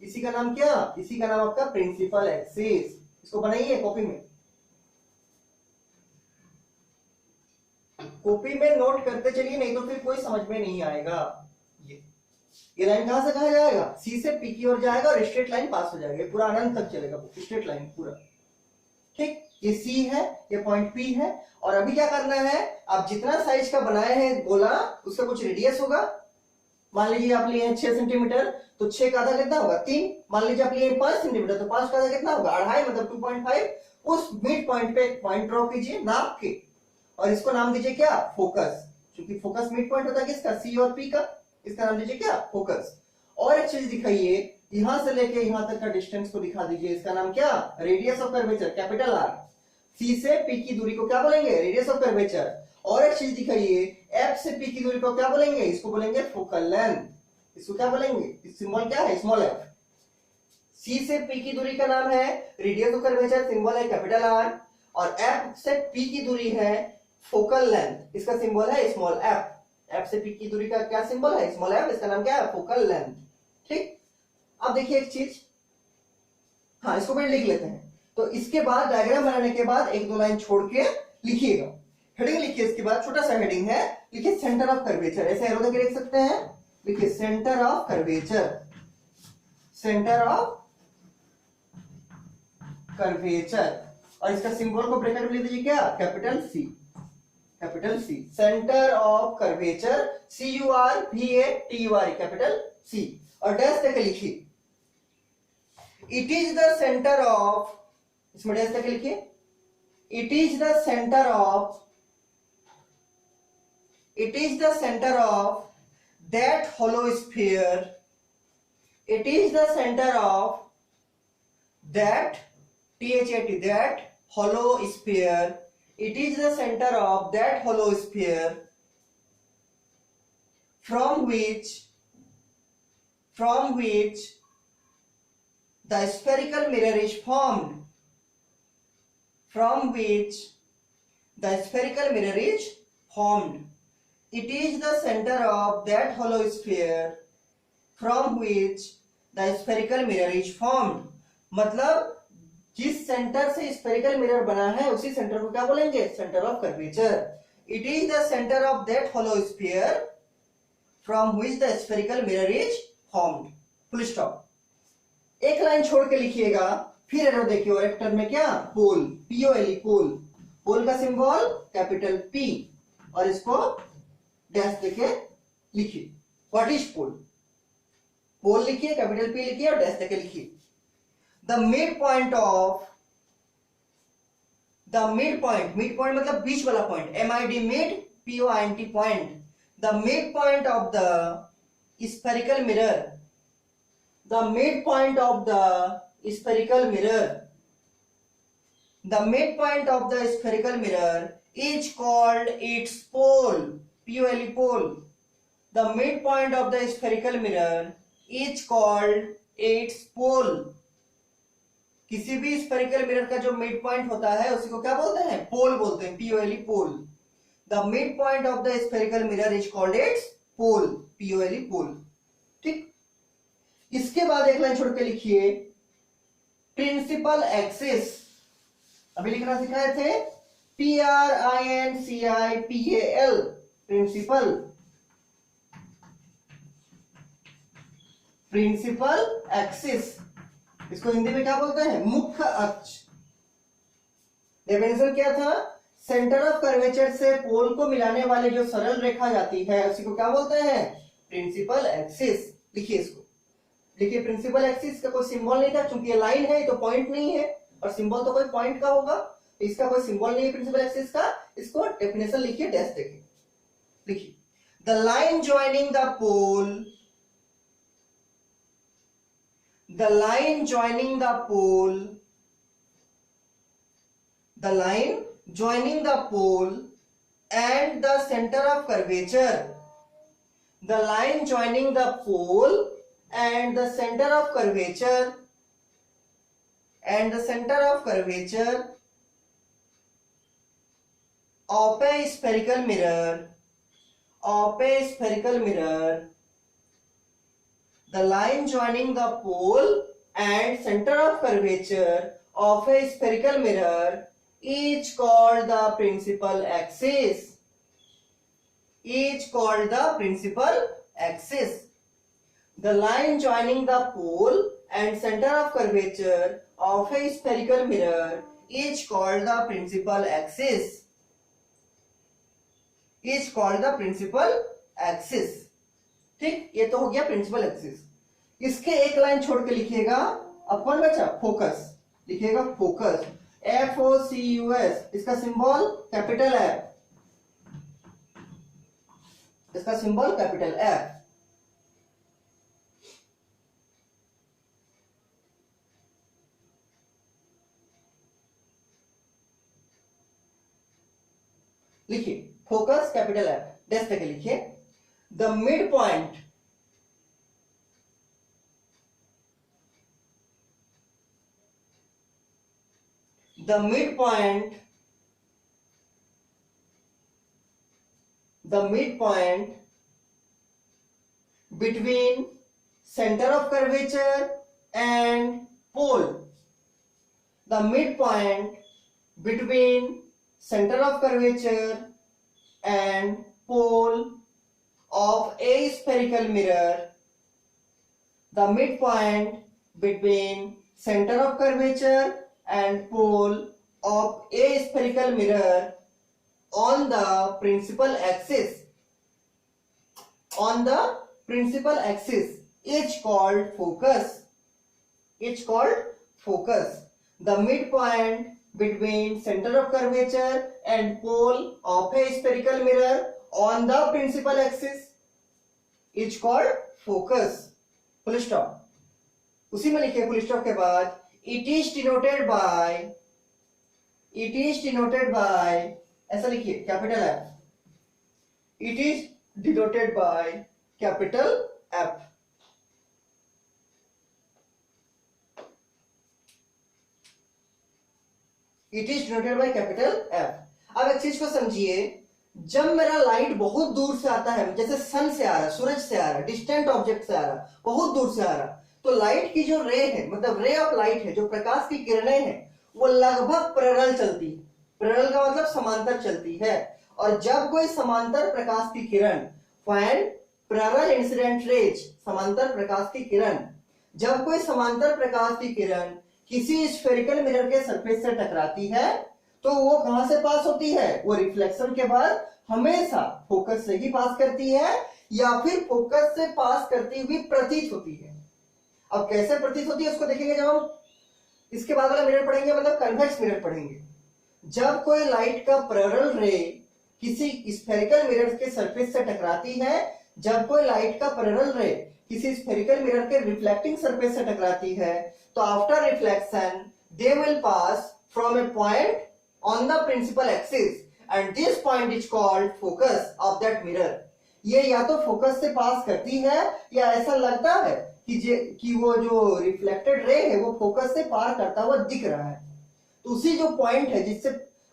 इसी का नाम क्या, इसी का नाम आपका प्रिंसिपल एक्सिस। इसको बनाइए कॉपी में, कॉपी में नोट करते चलिए, नहीं तो फिर कोई समझ में नहीं आएगा। ये लाइन कहां से कहां जाएगा, सी से पी की ओर जाएगा, और स्ट्रेट लाइन पास हो जाएगा, पूरा अनंत तक चलेगा स्ट्रेट लाइन पूरा, ठीक। ये सी है, ये पॉइंट पी है, और अभी क्या करना है, आप जितना साइज का बनाए हैं गोला, उसका कुछ रेडियस होगा। मान लीजिए आप लिए 6 सेंटीमीटर, तो 6 का आधा कितना होगा, 3। मान लीजिए आप लिए 5 सेंटीमीटर, तो 5 का आधा कितना होगा, 2.5, मतलब 2.5। उस मिड पॉइंट पे एक पॉइंट ड्रॉ कीजिए नाप के, और इसको नाम दीजिए क्या, फोकस, क्योंकि फोकस मिड पॉइंट होता है किसका, सी और पी का, इसका नाम दीजिए क्या, फोकस। और एक चीज दिखाइए, यहां से लेके यहां तक का डिस्टेंस को दिखा दीजिए, इसका नाम क्या, radius of curvature, capital R. C से पी की दूरी को क्या बोलेंगे, रेडियस ऑफ कर्वेचर। और एक चीज दिखाइए, एफ से पी की दूरी को क्या बोलेंगे, इसको बोलेंगे फोकल लेंथ, इसको क्या बोलेंगे, इस सिंबल क्या है, स्मॉल एफ। सी से पी की दूरी का नाम है रेडियस ऑफ कर्वेचर, सिंबल है कैपिटल आर। और एफ से पी की दूरी है फोकल लेंथ, इसका सिंबल है स्मॉल एफ। एफ से पी की दूरी का क्या सिंबल है, स्मॉल एफ, इसका नाम क्या है, फोकल लेंथ, ठीक। अब देखिए एक चीज, हाँ इसको भी लिख लेते हैं। तो इसके बाद डायग्राम बनाने के बाद एक दो लाइन छोड़ के लिखिएगा, हेडिंग लिखिए, इसके बाद छोटा सा हेडिंग है, लिखिए सेंटर ऑफ कर्वेचर, ऐसे एरो देके लिख सकते हैं, लिखिए centre of curvature, centre of curvature. और इसका सिंबल को ब्रैकेट में लिख दीजिए क्या, capital C, capital C, centre of curvature, CURVATUR, capital C. और डैश देके लिखिए, it is the centre of, इसमें डैश देके लिखिए, it is the centre of, it is the center of that hollow sphere, it is the center of that, THAT, that hollow sphere, it is the center of that hollow sphere from which the spherical mirror is formed, from which the spherical mirror is formed. It is the center of that hollow sphere from which the spherical mirror is formed. मतलब जिस centre से spherical mirror बना है उसी centre को क्या बोलेंगे, centre of curvature. It is the center of that hollow sphere from which the spherical mirror is formed. Full stop. एक लाइन छोड़ के लिखिएगा, फिर एरो देखिए, और एक टर्म में क्या, पोल, POLE, पोल। पोल का सिंबल कैपिटल P, और इसको डैश देके लिखिए, व्हाट इज पोल, पोल लिखिए, कैपिटल P लिखिए, और डैश देके लिखिए। The mid point of, the mid point, mid point मतलब बीच वाला point, MID, mid, POINT, point. The mid point of the spherical mirror, the mid point of the spherical mirror, the mid point of the spherical mirror is called its pole, POLE, pole. The midpoint of the spherical mirror is called its pole. किसी भी spherical mirror का जो mid point होता है उसी को क्या बोलते हैं, पोल बोलते हैं, POLE, pole. The mid point of the spherical mirror is called its pole, POLE, pole, ठीक। इसके बाद एक लाइन छोड़ के लिखिए, प्रिंसिपल एक्सिस, अभी लिखना सिखाए थे, PRINCIPAL, प्रिंसिपल, प्रिंसिपल एक्सिस, इसको हिंदी में क्या बोलते हैं? मुख्य अक्ष। डेफिनेशन क्या था? सेंटर ऑफ कर्वेचर से पोल को मिलाने वाली जो सरल रेखा जाती है उसी को क्या बोलते हैं? Principal axis. लिखिए इसको, देखिए प्रिंसिपल एक्सिस का कोई सिंबल नहीं था, क्योंकि ये लाइन है तो पॉइंट नहीं है, और सिंबल तो कोई पॉइंट का होगा, तो इसका कोई सिंबल नहीं है प्रिंसिपल एक्सिस का। इसको डेफिनेशन लिखिए, डैश देखिए, लिखिए the line joining the pole, the line joining the pole, the line joining the pole and the centre of curvature, the line joining the pole and the center of curvature, and the center of curvature of a spherical mirror, of a spherical mirror, the line joining the pole and center of curvature of a spherical mirror is called the principal axis, is called the principal axis. The line joining the pole and center of curvature of a spherical mirror is called the principal axis, is called the principal axis. ठीक, ये तो हो गया principal axis. इसके एक line छोड़ के लिखिएगा, अब कौन बचा? फोकस। लिखिएगा फोकस, FOCUS, इसका सिंबल कैपिटल F, इसका सिंबल कैपिटल F। लिखिए फोकस कैपिटल F, डैश करके लिखिए the mid point, the mid point, the mid point between centre of curvature and pole, the mid point between center of curvature and pole of a spherical mirror, the midpoint between center of curvature and pole of a spherical mirror on the principal axis, on the principal axis is called focus, is called focus. The midpoint between center of curvature and pole of a spherical mirror on the principal axis is called focus. Full stop. उसी में लिखिए full stop के बाद it is denoted by, it is denoted by, ऐसा लिखिए capital F, it is denoted by capital F. It is denoted by capital F. अब एक चीज को समझिए, जब मेरा लाइट बहुत दूर से आता है, जैसे सन से आ रहा, सूरज से आ रहा, डिस्टेंट ऑब्जेक्ट से आ रहा, बहुत दूर से आ रहा, तो लाइट की जो रे है, मतलब रे ऑफ लाइट है, जो प्रकाश की किरणें हैं, वो लगभग पैरेलल चलती है। पैरेलल का मतलब समांतर चलती है। और जब कोई समांतर प्रकाश की किरण, फाइन पैरेलल इंसिडेंट रेज, समांतर प्रकाश की किरण, जब कोई समांतर प्रकाश की किरण किसी स्फेरिकल मिरर के सरफेस से टकराती है तो वो कहां से पास होती है? वो रिफ्लेक्शन के बाद हमेशा फोकस से ही पास करती है या फिर फोकस से पास करती हुई प्रतीत होती है। अब कैसे प्रतीत होती है उसको देखेंगे जब हम इसके बाद वाला मिरर पढ़ेंगे, मतलब कन्वेक्स मिरर पढ़ेंगे। जब कोई लाइट का पैरेलल रे किसी स्फेरिकल मिरर के सरफेस से टकराती है, जब कोई लाइट का पैरेलल रे किसी स्फेरिकल मिरर के रिफ्लेक्टिंग सरफेस से टकराती है, तो after reflection they will pass from a point on the principal axis and this point is called focus of that mirror. ये या तो फोकस से पास करती है या ऐसा लगता है कि वो जो रिफ्लेक्टेड रे है वो फोकस से पार करता हुआ दिख रहा है। तो उसी जो पॉइंट है जिससे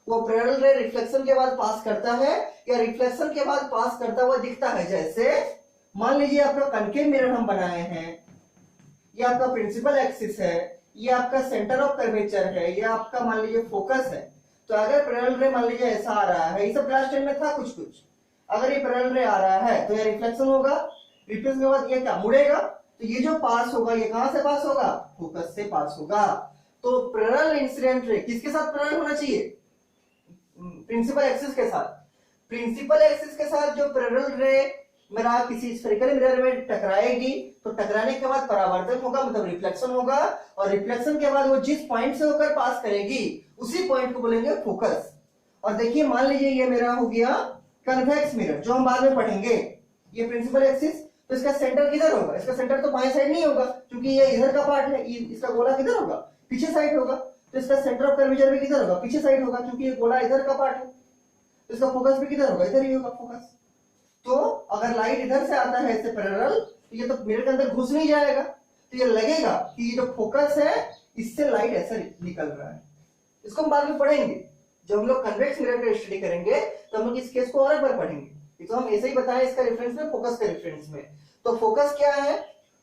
वो पैरेलल रे रिफ्लेक्शन के बाद पास करता है या रिफ्लेक्शन के बाद पास करता हुआ दिखता है। जैसे मान लीजिए आपका कनकेव मिरर हम बनाए हैं, ये आपका प्रिंसिपल एक्सिस है, ये आपका सेंटर ऑफ कर्वेचर है, ये आपका मान लीजिए फोकस है। तो अगर पैरेलल रे मान लीजिए ऐसा आ रहा है, ये सब क्लास 10 में था कुछ कुछ, अगर ये पैरेलल रे आ रहा है तो ये रिफ्लेक्शन होगा, रिफ्लेक्शन के बाद ये क्या मुड़ेगा, तो ये जो पास होगा ये कहां से पास होगा, फोकस से पास होगा। तो पैरेलल इंसिडेंट रे किसके साथ पैरेलल होना चाहिए, प्रिंसिपल एक्सिस के साथ। प्रिंसिपल एक्सिस के साथ जो पैरेलल रे मेरा किसी स्फेरिकल मिरर में टकराएगी तो टकराने के बाद परावर्तन होगा, मतलब रिफ्लेक्शन होगा, और रिफ्लेक्शन के बाद वो जिस पॉइंट से होकर पास करेगी उसी पॉइंट को बोलेंगे फोकस। और देखिए मान लीजिए ये मेरा हो गया कन्वेक्स मिरर जो हम बाद में पढ़ेंगे, ये प्रिंसिपल एक्सिस, तो इसका सेंटर किधर होगा, इसका सेंटर तो बाएं साइड नहीं होगा क्योंकि ये इधर का पार्ट है, इसका गोला किधर होगा, पीछे साइड होगा। तो इसका सेंटर ऑफ कर्वेचर भी किधर होगा, पीछे साइड होगा क्योंकि ये गोला इधर का पार्ट है। तो इसका फोकस भी किधर होगा, इधर ही होगा फोकस। तो अगर लाइट इधर से आता है इससे पैरेलल तो ये तो मिरर के अंदर घुस नहीं जाएगा, तो ये लगेगा कि ये जो फोकस है इससे लाइट ऐसे निकल रहा है। इसको हम बाद में पढ़ेंगे जब हम लोग कन्वेक्स मिरर का स्टडी करेंगे, तो हम लोग इस केस को और एक बार पढ़ेंगे। तो हम ऐसे ही बताएं इसका रेफरेंस में, फोकस के रेफरेंस में। तो फोकस क्या है,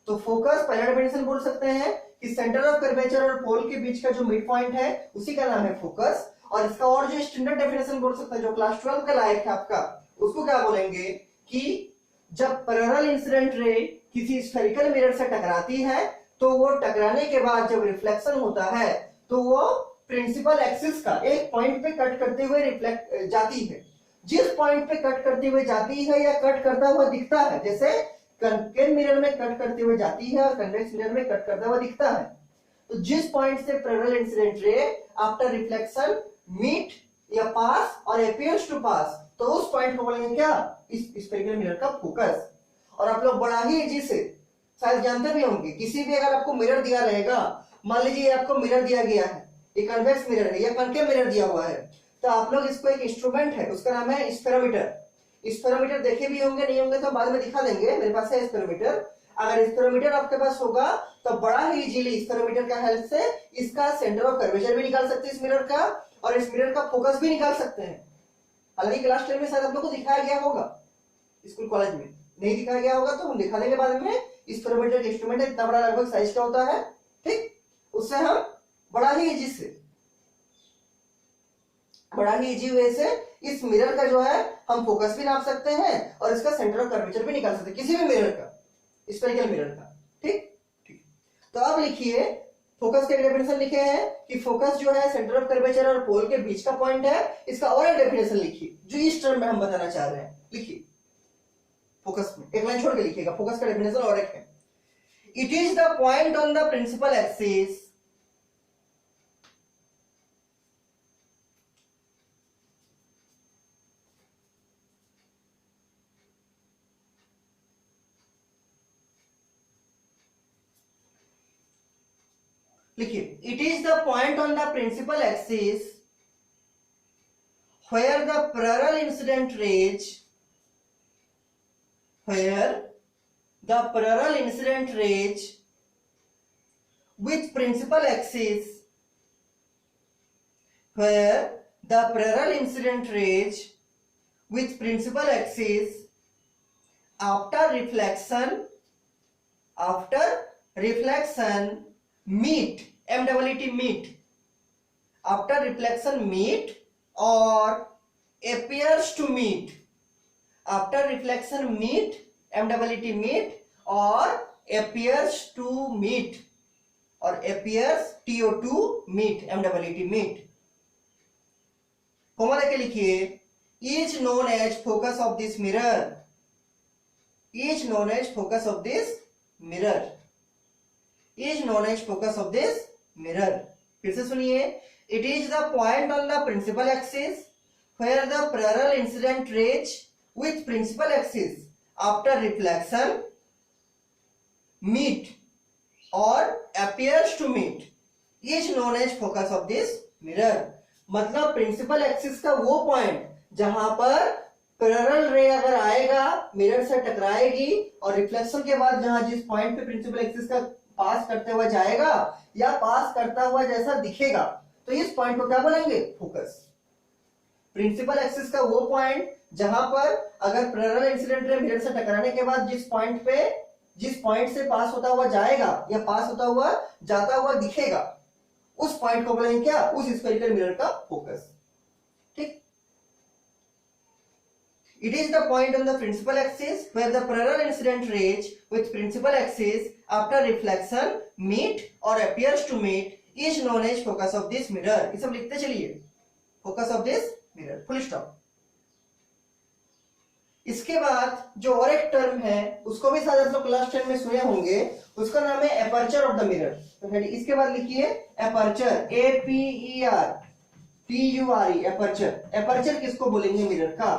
तो फोकस पहला डेफिनेशन बोल सकते हैं कि सेंटर ऑफ कर्वेचर और पोल के बीच का जो मिड पॉइंट है उसी का नाम है फोकस। और इसका और जो स्टैंडर्ड डेफिनेशन बोल सकते हैं जो क्लास 12 का लायक है आपका, उसको क्या बोलेंगे कि जब पैरेलल इंसिडेंट रे किसी स्फेरिकल मिरर से टकराती है तो वो टकराने के बाद जब रिफ्लेक्शन होता है तो वो प्रिंसिपल एक्सिस का एक पॉइंट पे कट करते हुए रिफ्लेक्ट जाती है। जिस पॉइंट पे कट करते हुए जाती है या कट करता हुआ दिखता है, जैसे कनकेव मिरर में कट करते हुए जाती है और कन्वेक्स मिरर में कट करता हुआ दिखता है, तो जिस पॉइंट से parallel incident ray after reflection meet या पास और अपीयर्स टू पास, तो उस पॉइंट को बोलेंगे क्या, इस स्फेरिकल मिरर का फोकस। और आप लोग बड़ा ही इजी से शायद जानते भी होंगे, किसी भी अगर आपको मिरर दिया रहेगा, मान लीजिए आपको मिरर दिया गया है, ये कन्वेक्स मिरर है या कनकेव मिरर दिया हुआ है, तो आप लोग इसको एक इंस्ट्रूमेंट है उसका नाम है स्फेरोमीटर। स्फेरोमीटर देखे भी होंगे, नहीं होंगे तो बाद में दिखा देंगे, मेरे पास है स्फेरोमीटर। अगर स्फेरोमीटर आपके पास होगा तो बड़ा ही इजीली स्फेरोमीटर का हेल्प से इसका सेंटर ऑफ कर्वेचर भी निकाल सकते हैं इस मिरर का, और इस मिरर का फोकस भी निकाल सकते हैं। हालांकि क्लास 10 में शायद आप लोग को दिखाया गया होगा, स्कूल कॉलेज में नहीं दिखाया गया होगा तो हम दिखा देंगे बाद में। स्फेरोमीटर का इंस्ट्रूमेंट है, इतना बड़ा लगभग साइज का होता है, ठीक, उससे हम बड़ा ही इजी से, बड़ा ही इजी वे से इस मिरर का जो है हम फोकस भी नाप सकते हैं और इसका सेंटर ऑफ कर्वेचर भी निकाल सकते हैं किसी भी मिरर का, स्फेरिकल मिरर का, ठीक ठीक। तो अब लिखिए फोकस के डेफिनेशन लिखे हैं कि फोकस जो है सेंटर ऑफ कर्वेचर और पोल के बीच का पॉइंट है। इसका और एक डेफिनेशन लिखिए जो इस टर्म में हम बताना चाह रहे हैं, लिखिए फोकस में एक लाइन छोड़ के लिखिएगा, फोकस का डेफिनेशन और एक है, it is the point on the principal axis लिखिए, it is the point on the principal axis where the parallel incident rays with principal axis after reflection meet, MWT meet, after reflection meet or appears to meet, after reflection meet, MWT meet or appears to meet or appears TO2 meet, MWT meet, comma लेके लिखिए, is known as focus of this mirror, is known as focus of this mirror, is known as focus of this mirror। फिर से सुनिए, it is the point on the principal axis where the parallel incident rays with principal axis after reflection meet or appears to meet is known as focus of this mirror। मतलब principal axis का वो point जहां पर parallel रे अगर आएगा mirror से टकराएगी और रिफ्लेक्शन के बाद जहां जिस पॉइंट पे प्रिंसिपल एक्सिस का पास करते हुए जाएगा या पास करता हुआ जैसा दिखेगा, तो इस पॉइंट को क्या बोलेंगे, फोकस। प्रिंसिपल एक्सिस का वो पॉइंट जहां पर अगर पैरेलल इंसिडेंट रे मिरर से टकराने के बाद जिस पॉइंट से पास होता हुआ जाएगा या पास होता हुआ जाता हुआ दिखेगा, उस पॉइंट को बोलेंगे क्या, उस स्फेरिकल मिरर का फोकस, ठीक। It is the point on the principal axis where the parallel incident rays with principal axis after reflection meet or appears to meet is known as focus of this mirror. ये सब लिखते चलिए, focus of this mirror, full stop. इसके बाद जो और एक term है उसको भी शायद आप लोग क्लास 10 में सुने होंगे, उसका नाम है एपर्चर ऑफ द मिरर। तो इसके बाद लिखिए एपर्चर, APERTURE, एपर्चर। एपर्चर किसको बोलेंगे मिरर का?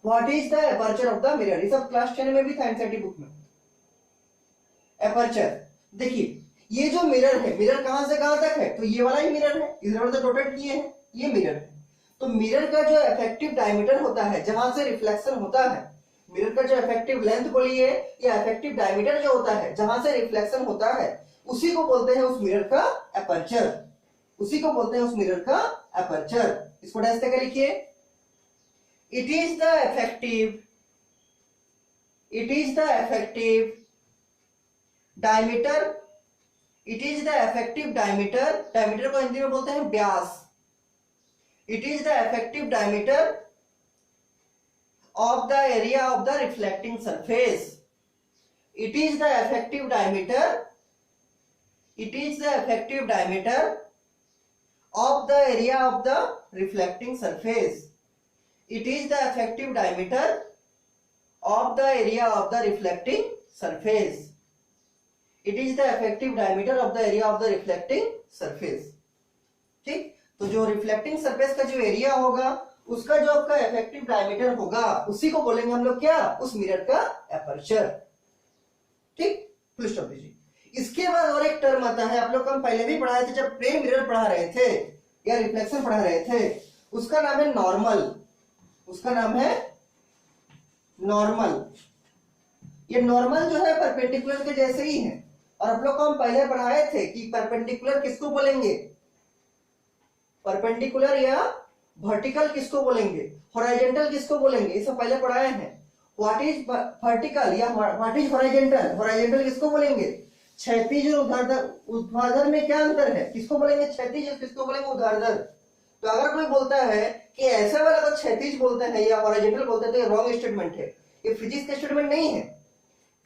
What is the aperture of the mirror? ये सब क्लास 10 में भी था एनसीईआरटी बुक में। एपर्चर देखिए, ये जो मिरर है, मिरर कहां से कहां तक है? तो ये वाला ही मिरर है, इधर से रोटेट किए हैं, ये मिरर है। तो मिरर का जो इफेक्टिव डायमीटर होता है, जहां से रिफ्लेक्शन होता है, मिरर का जो इफेक्टिव लेंथ बोलिए या इफेक्टिव डायमीटर जो होता है, जहां से रिफ्लेक्शन होता है, उसी को बोलते हैं उस मिरर का एपर्चर। उसी को बोलते हैं उस मिरर का एपर्चर। इसको डैश करके लिखिए, it is the effective diameter, it is the effective diameter, diameter को हिंदी में बोलते हैं व्यास। It is the effective diameter of the area of the reflecting surface. It is the effective diameter. It is the effective diameter of the area of the reflecting surface. It is the effective diameter of the area of the reflecting surface. It is the effective diameter of the area of the reflecting surface. ठीक, तो जो reflecting surface का जो area होगा, उसका जो आपका effective diameter होगा, उसी को बोलेंगे हम लोग क्या? उस मिरर का एपर्चर। ठीक, फुल स्टॉप दीजिए। इसके बाद और एक टर्म आता है, आप लोग हम पहले भी पढ़ाए थे जब प्लेन मिरर पढ़ा रहे थे या रिफ्लेक्शन पढ़ा रहे थे, उसका नाम है नॉर्मल। उसका नाम है नॉर्मल। ये नॉर्मल जो है परपेंडिकुलर के जैसे ही है, और आप लोग को हम पहले पढ़ाए थे कि परपेंडिकुलर किसको बोलेंगे? परपेंडिकुलर या वर्टिकल किसको बोलेंगे? हॉरिजॉन्टल किसको बोलेंगे? ये सब पहले पढ़ाए हैं। व्हाट इज वर्टिकल या व्हाट इज हॉरिजॉन्टल? हॉरिजॉन्टल किसको बोलेंगे? क्षैतिज और ऊर्ध्वाधर में क्या अंतर है? किसको बोलेंगे क्षैतिज, किसको बोलेंगे ऊर्ध्वाधर? तो अगर कोई बोलता है कि ऐसा वाला को क्षैतिज बोलते हैं या हॉरिजॉन्टल बोलते हैं, तो ये रॉन्ग स्टेटमेंट है। ये फिजिक्स का स्टेटमेंट नहीं है।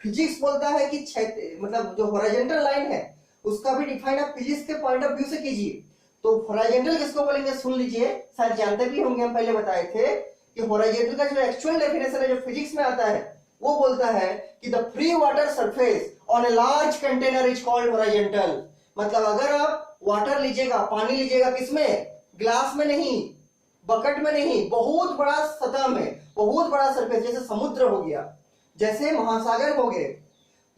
फिजिक्स बोलता है कि मतलब जो हॉरिजॉन्टल लाइन है उसका भी डिफाइन आप फिजिक्स के पॉइंट ऑफ व्यू से कीजिए। तो हॉरिजॉन्टल किसको बोलेंगे सुन लीजिए, शायद जानते भी होंगे, हम पहले बताए थे कि हॉरिजॉन्टल का जो एक्चुअल डेफिनेशन है जो फिजिक्स में आता है, वो बोलता है कि the free water surface on a large container is called horizontal. मतलब अगर आप वाटर लीजिएगा, पानी लीजिएगा, किसमें? ग्लास में नहीं, बकेट में नहीं, बहुत बड़ा सतह में, बहुत बड़ा सरफेस, जैसे समुद्र हो गया, जैसे महासागर हो गए,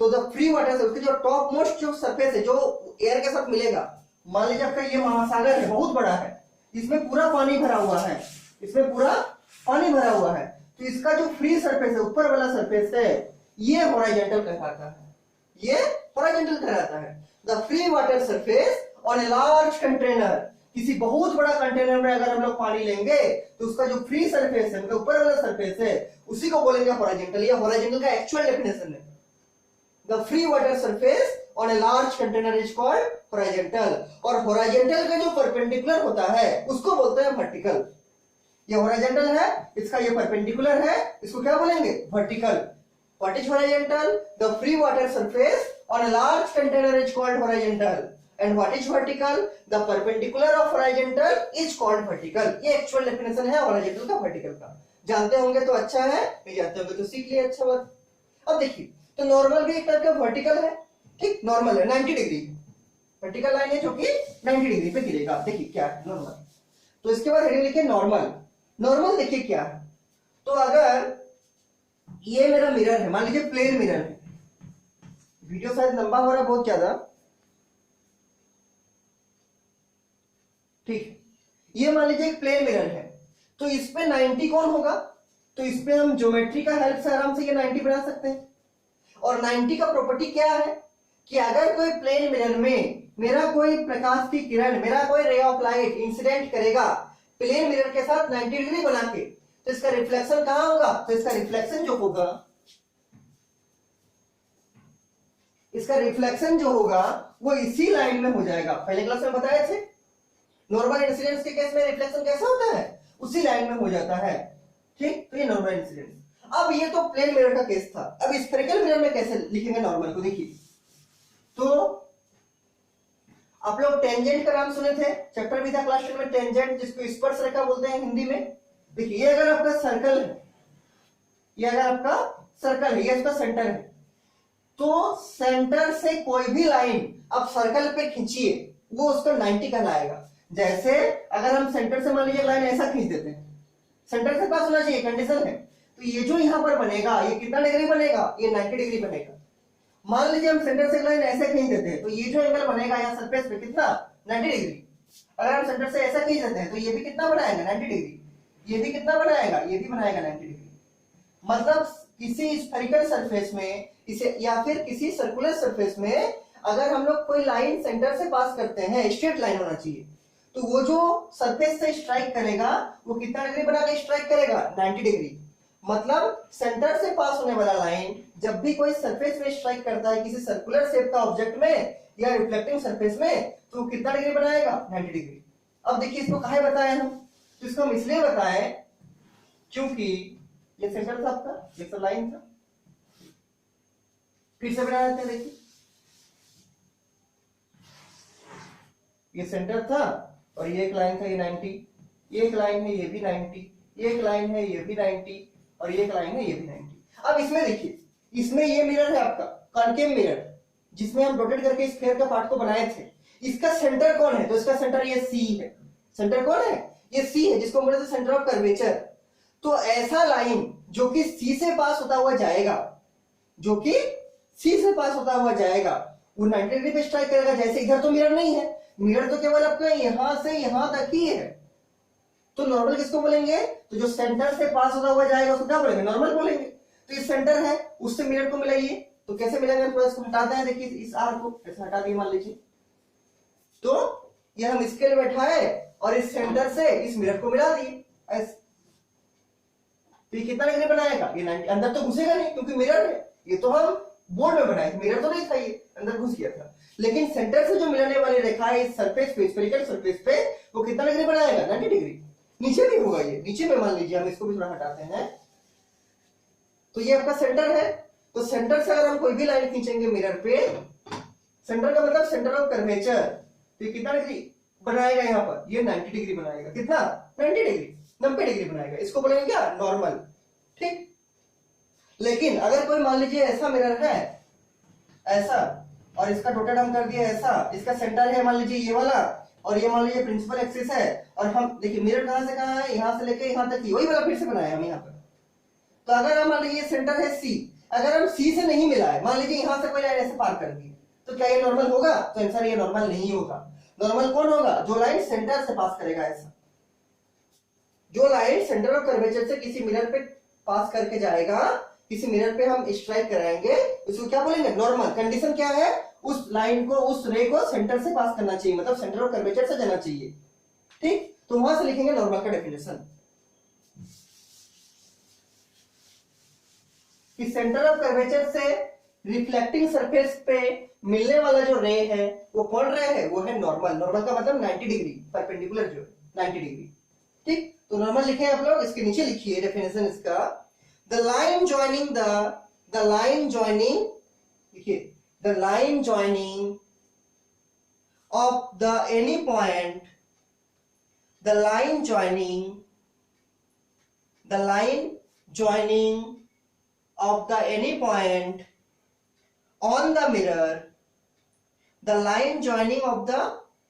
तो द फ्री वाटर से उसके जो टॉप मोस्ट जो सरफेस है जो एयर के साथ मिलेगा, मान लीजिए आपका ये महासागर है, बहुत बड़ा है, इसमें पूरा पानी भरा हुआ है, इसमें पूरा पानी भरा हुआ है, तो इसका जो फ्री सरफेस है, ऊपर वाला सरफेस है, ये हॉरिजॉन्टल कहलाता है। ये हॉरिजॉन्टल कहलाता है। The free water surface on a large container, किसी बहुत बड़ा कंटेनर में अगर हम लोग पानी लेंगे तो उसका जो फ्री सरफेस है, मतलब ऊपर वाला सरफेस है, उसी को बोलेंगे हॉरिजॉन्टल। ये हॉरिजॉन्टल का एक्चुअल डेफिनेशन है। The free water surface on a large container is called horizontal. और हॉरिजॉन्टल का जो परपेंडिकुलर होता है उसको बोलते हैं वर्टिकल। ये हॉरिजॉन्टल है, इसका ये परपेंडिकुलर है, इसको क्या बोलेंगे? Vertical. What is horizontal? The free water surface on a large container is called horizontal. And what is vertical? The perpendicular of horizontal is called vertical. ये एक्चुअल डेफिनेशन है हॉरिजॉन्टल का, वर्टिकल का। जानते होंगे तो अच्छा है, नहीं जानते होंगे तो सीख लिए, अच्छा बात। अब देखिए, तो नॉर्मल भी एक टाइप का वर्टिकल है। ठीक, नॉर्मल है 90 डिग्री, वर्टिकल लाइन है जो कि 90 डिग्री पे गिरेगा। देखिए क्या है नॉर्मल। तो इसके बाद हेडिंग लिखिए नॉर्मल। नॉर्मल देखिए क्या है, तो अगर ये मेरा मिरर है, मान लीजिए प्लेन मिरर है, वीडियो शायद लंबा हो रहा है बहुत ज्यादा, ठीक, ये मान लीजिए एक प्लेन मिरर है, तो इस पे 90 कौन होगा? तो इस पे हम ज्योमेट्री का हेल्प से आराम से ये 90 बना सकते हैं। और 90 का प्रॉपर्टी क्या है कि अगर कोई प्लेन मिरर में मेरा कोई प्रकाश की किरण, मेरा कोई रे ऑफ लाइट इंसिडेंट करेगा प्लेन मिरर के साथ 90 डिग्री बना के, तो इसका रिफ्लेक्शन कहां होगा? तो इसका रिफ्लेक्शन जो होगा, इसका रिफ्लेक्शन जो होगा वो इसी लाइन में हो जाएगा। पहले क्लास में बताए थे नॉर्मल इंसिडेंस के केस में रिफ्लेक्शन कैसा होता है? उसी लाइन में हो जाता है। ठीक, तो ये नॉर्मल इंसिडेंस। अब ये तो प्लेन मिरर का केस था, अब स्फेरिकल मिरर में कैसे लिखेंगे नॉर्मल को देखिए। तो आप लोग टेंजेंट का नाम सुने थे, चैप्टर भी था क्लास 10 में टेंजेंट, जिसको स्पर्श रेखा बोलते हैं हिंदी में। देखिए ये अगर आपका सर्कल है, ये अगर आपका सर्कल है, ये इसका सेंटर है, तो सेंटर से कोई भी लाइन आप सर्कल पे खींचिए वो उसका 90 कहलाएगा। जैसे अगर हम सेंटर से मान लीजिए लाइन ऐसा खींच देते हैं, सेंटर से पास होना चाहिए, कंडीशन है, तो ये जो यहां पर बनेगा ये कितना डिग्री बनेगा, ये 90 डिग्री बनेगा। मान लीजिए हम सेंटर से लाइन ऐसे खींच देते हैं, तो ये जो एंगल बनेगा यहाँ सरफेस पे कितना, 90 डिग्री। अगर हम सेंटर से ऐसा खींच देते हैं तो ये भी कितना बनाएगा, 90 डिग्री। ये भी कितना बनाएगा, ये भी बनाएगा 90 डिग्री। मतलब किसी स्फेरिकल सरफेस में इसे या फिर किसी सर्कुलर सरफेस में अगर हम लोग कोई लाइन सेंटर से पास करते हैं, स्ट्रेट लाइन होना चाहिए, तो वो जो सरफेस से स्ट्राइक करेगा वो कितना डिग्री बना के स्ट्राइक करेगा, 90 डिग्री। मतलब सेंटर से पास होने वाला लाइन जब भी कोई सरफेस में स्ट्राइक करता है किसी सर्कुलर शेप का ऑब्जेक्ट में या रिफ्लेक्टिंग सरफेस में, तो कितना डिग्री बनाएगा, 90 डिग्री। अब देखिए इसको काहे बताए हम, तो इसको हम इसलिए बताए क्योंकि ये सेंटर था आपका, ये तो लाइन था। फिर से बना देते हैं, देखिए ये सेंटर था और ये एक लाइन था, ये 90, ये एक लाइन है, ये भी 90, ये एक लाइन है, ये भी 90, और ये एक लाइन है, ये भी 90। अब इसमें देखिए, इसमें ये मिरर है आपका कॉनकेव मिरर, जिसमें हम रोटेट करके स्फीयर का पार्ट को बनाए थे। इसका सेंटर कौन है, तो इसका सेंटर ये सी है। सेंटर कौन है, ये सी है, जिसको बोलते हैं सेंटर ऑफ कर्वेचर। तो ऐसा लाइन जो कि सी से पास होता हुआ जाएगा, जो कि सी से पास होता हुआ जाएगा, वो 90 डिग्री पे स्ट्राइक करेगा। जैसे इधर तो मिरर नहीं है, मिरर तो केवल आपका यहां से यहां तक ही है, तो नॉर्मल किसको बोलेंगे, तो जो सेंटर से पास होता हुआ जाएगा उसको क्या बोलेंगे, नॉर्मल बोलेंगे। तो ये सेंटर है, उससे मिरर को मिलाइए, तो कैसे मिलेंगे, थोड़ा इसको हटाते हैं, देखिए इस आर को ऐसे हटा दिए मान लीजिए, तो ये हम स्केल बैठाए और इस सेंटर से इस मिरर को मिला दिए ऐसे, तो ये कितना डिग्री बनाएगा, ये 90। अंदर तो घुसेगा नहीं क्योंकि मिरर है, ये तो हम बोर्ड में बनाए थे, मिरर तो नहीं था, ये अंदर घुस गया था। लेकिन सेंटर से जो मिलाने वाली रेखा है इस सरफेस पे, स्फेरिकल सरफेस पे, वो कितना डिग्री बनाएगा, 90 डिग्री। नीचे भी होगा, ये नीचे में मान लीजिए हम इसको भी थोड़ा हटाते हैं, तो ये आपका सेंटर है। तो सेंटर से अगर हम कोई भी लाइन खींचेंगे मिरर पे, सेंटर का मतलब सेंटर ऑफ कर्वेचर, तो ये कितना डिग्री बनाएगा, यहाँ पर ये 90 डिग्री बनाएगा। कितना, 90 डिग्री, 90 डिग्री बनाएगा। इसको बोलेंगे क्या, नॉर्मल। ठीक, लेकिन अगर कोई मान लीजिए ऐसा मिरर है ऐसा, और इसका रोटेट हम कर दिया ऐसा, इसका सेंटर है मान लीजिए ये वाला, और ये मान लीजिए प्रिंसिपल एक्सिस है, और हम देखिए मिरर कहां से कहां है, यहां से लेके यहां तक ही, वही वाला फिर से बनाया हम यहाँ पर। तो अगर हम मान लीजिए सेंटर है सी, अगर हम सी से नहीं मिला है, मान लीजिए यहां से कोई लाइन ऐसे पार कर दी, तो क्या ये नॉर्मल होगा, तो आंसर ये नॉर्मल नहीं होगा। नॉर्मल कौन होगा, जो लाइन सेंटर से पास करेगा, ऐसा जो लाइन सेंटर ऑफ कर्वेचर से किसी मिरर पे पास करके जाएगा, किसी मिरर पे हम स्ट्राइक कराएंगे, उसको क्या बोलेंगे, नॉर्मल। कंडीशन क्या है, उस लाइन को, उस रे को सेंटर से पास करना चाहिए, मतलब सेंटर ऑफ कर्वेचर से जाना चाहिए। ठीक, तो वहां से लिखेंगे नॉर्मल का डेफिनेशन, कि सेंटर ऑफ कर्वेचर से रिफ्लेक्टिंग सरफेस पे मिलने वाला जो रे है वो कौन रे है, वो है नॉर्मल। नॉर्मल का मतलब 90 डिग्री, परपेंडिकुलर जो 90 डिग्री। ठीक, तो नॉर्मल लिखे आप लोग, इसके नीचे लिखिए डेफिनेशन इसका, द लाइन ज्वाइनिंग देखिए, the line joining of the any point, the line joining of the any point on the mirror, the line joining of the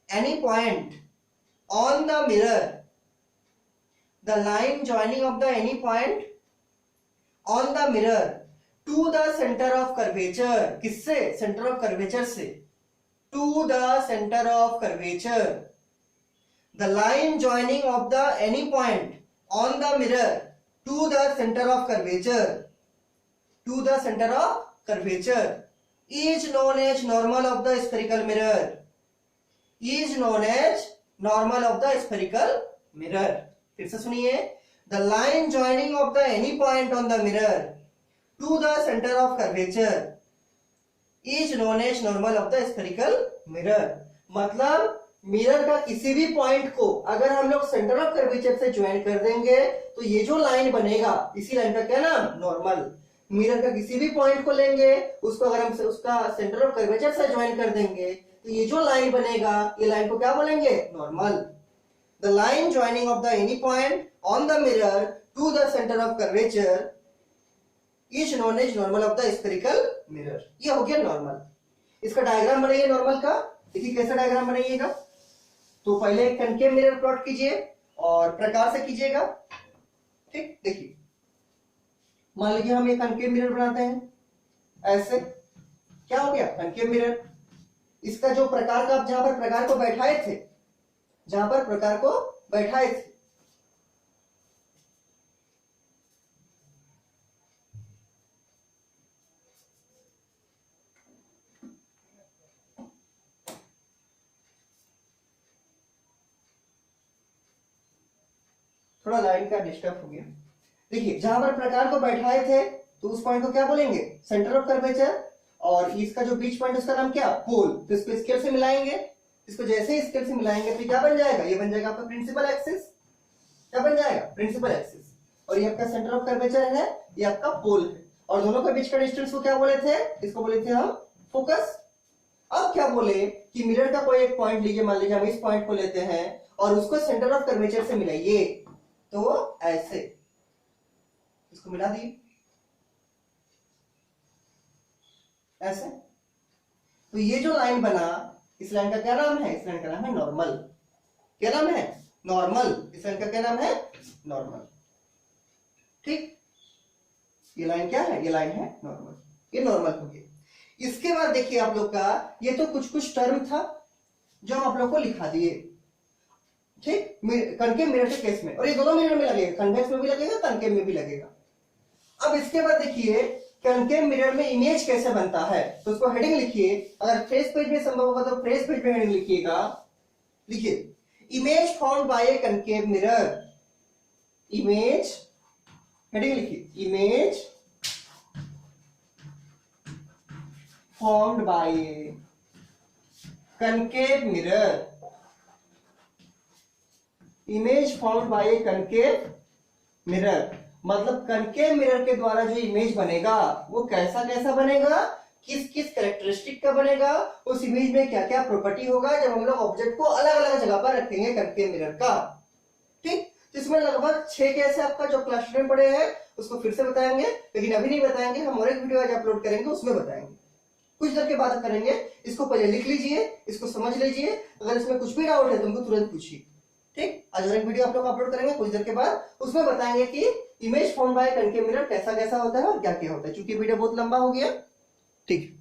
any point on the mirror, the line joining of the any point on the mirror to the center of curvature, किससे, centre of curvature से, to the center of curvature, the line joining of the any point on the mirror to the center of curvature, to the center of curvature is known as normal of the spherical mirror, is known as normal of the spherical mirror। फिर से सुनिए, the line joining of the any point on the mirror to the center of curvature is known as normal of the spherical mirror। मतलब mirror का किसी भी point को अगर हम लोग सेंटर ऑफ कर्वेचर से ज्वाइन कर देंगे तो ये जो लाइन बनेगा इसी लाइन का क्या नाम, नॉर्मल। मिरर का किसी भी पॉइंट को लेंगे, उसको अगर हम उसका सेंटर ऑफ कर्वेचर से ज्वाइन कर देंगे तो ये जो लाइन बनेगा ये लाइन को क्या बोलेंगे, normal. The line joining of the any point on the mirror to the centre of curvature is known as normal of the spherical mirror. ये हो गया नॉर्मल। इसका डायग्राम बनाइए नॉर्मल का। देखिए कैसा डायग्राम बनाइएगा। तो पहले कनकेव मिरर प्लॉट कीजिए और प्रकार से कीजिएगा। ठीक, देखिए मान लीजिए हम एक कनकेव मिरर बनाते हैं ऐसे, क्या हो गया कनकेव मिरर। इसका जो प्रकार का आप जहां पर प्रकार को बैठाए थे, जहां पर प्रकार को बैठाए थे, थोड़ा लाइन का डिस्टर्ब हो गया। देखिए जहां पर प्रकार को बैठाए थे तो उस पॉइंट को क्या बोलेंगे, सेंटर ऑफ कर्वेचर। और इसका जो बीच पॉइंट उसका नाम क्या, पोल। तो इसको स्केल से मिलाएंगे। इसको जैसे ही स्केल से मिलाएंगे तो क्या बन जाएगा, ये बन जाएगा आपका प्रिंसिपल एक्सिस। क्या बन जाएगा, प्रिंसिपल एक्सिस। और ये आपका सेंटर ऑफ कर्वेचर है, ये आपका पोल है। और दोनों के बीच का डिस्टेंस को क्या बोले थे, इसको बोले थे हम फोकस। अब क्या बोले कि मिरर का कोई एक पॉइंट लीजिए, मान लीजिए हम इस पॉइंट को लेते हैं और उसको सेंटर ऑफ कर्वेचर से मिलाइए। तो ऐसे इसको मिला दिए ऐसे। तो ये जो लाइन बना, इस लाइन का क्या नाम है, इस लाइन का नाम है नॉर्मल। क्या नाम है, नॉर्मल। इस लाइन का क्या नाम है, नॉर्मल। ठीक, ये लाइन क्या है, ये लाइन है नॉर्मल। ये नॉर्मल हो गया। इसके बाद देखिए आप लोग का, ये तो कुछ कुछ टर्म था जो हम आप लोग को लिखा दिए। ठीक, कनकेव मिरर के केस में, और ये दोनों मिरर में लगेगा, कन्वेक्स में भी लगेगा, कनकेव में भी लगेगा। अब इसके बाद देखिए कनकेव मिरर में इमेज कैसे बनता है, तो उसको हेडिंग लिखिए। अगर फेस पेज में संभव होगा तो फेस पेज में हेडिंग लिखिएगा। लिखिए, image formed by a concave mirror. Image, heading लिखिए, image formed by a concave mirror. Image formed by a concave mirror मतलब कनकेव मिरर के द्वारा जो इमेज बनेगा वो कैसा कैसा बनेगा, किस किस कैरेक्टरिस्टिक का बनेगा, उस इमेज में क्या क्या प्रॉपर्टी होगा जब हम लोग ऑब्जेक्ट को अलग अलग जगह पर रखेंगे कनकेव मिरर का। ठीक, तो इसमें लगभग 6 केस है आपका, जो क्लास में पढ़े हैं उसको फिर से बताएंगे, लेकिन अभी नहीं बताएंगे, हम और एक वीडियो आज अपलोड करेंगे उसमें बताएंगे। कुछ देर के बाद करेंगे। इसको पहले लिख लीजिए, इसको समझ लीजिए। अगर इसमें कुछ भी डाउट है तो उनको तुरंत पूछिए। ठीक, आज और एक वीडियो आप लोग अपलोड करेंगे कुछ देर के बाद, उसमें बताएंगे कि image form by concave mirror कैसा कैसा होता है और क्या क्या होता है। चूंकि वीडियो बहुत लंबा हो गया। ठीक।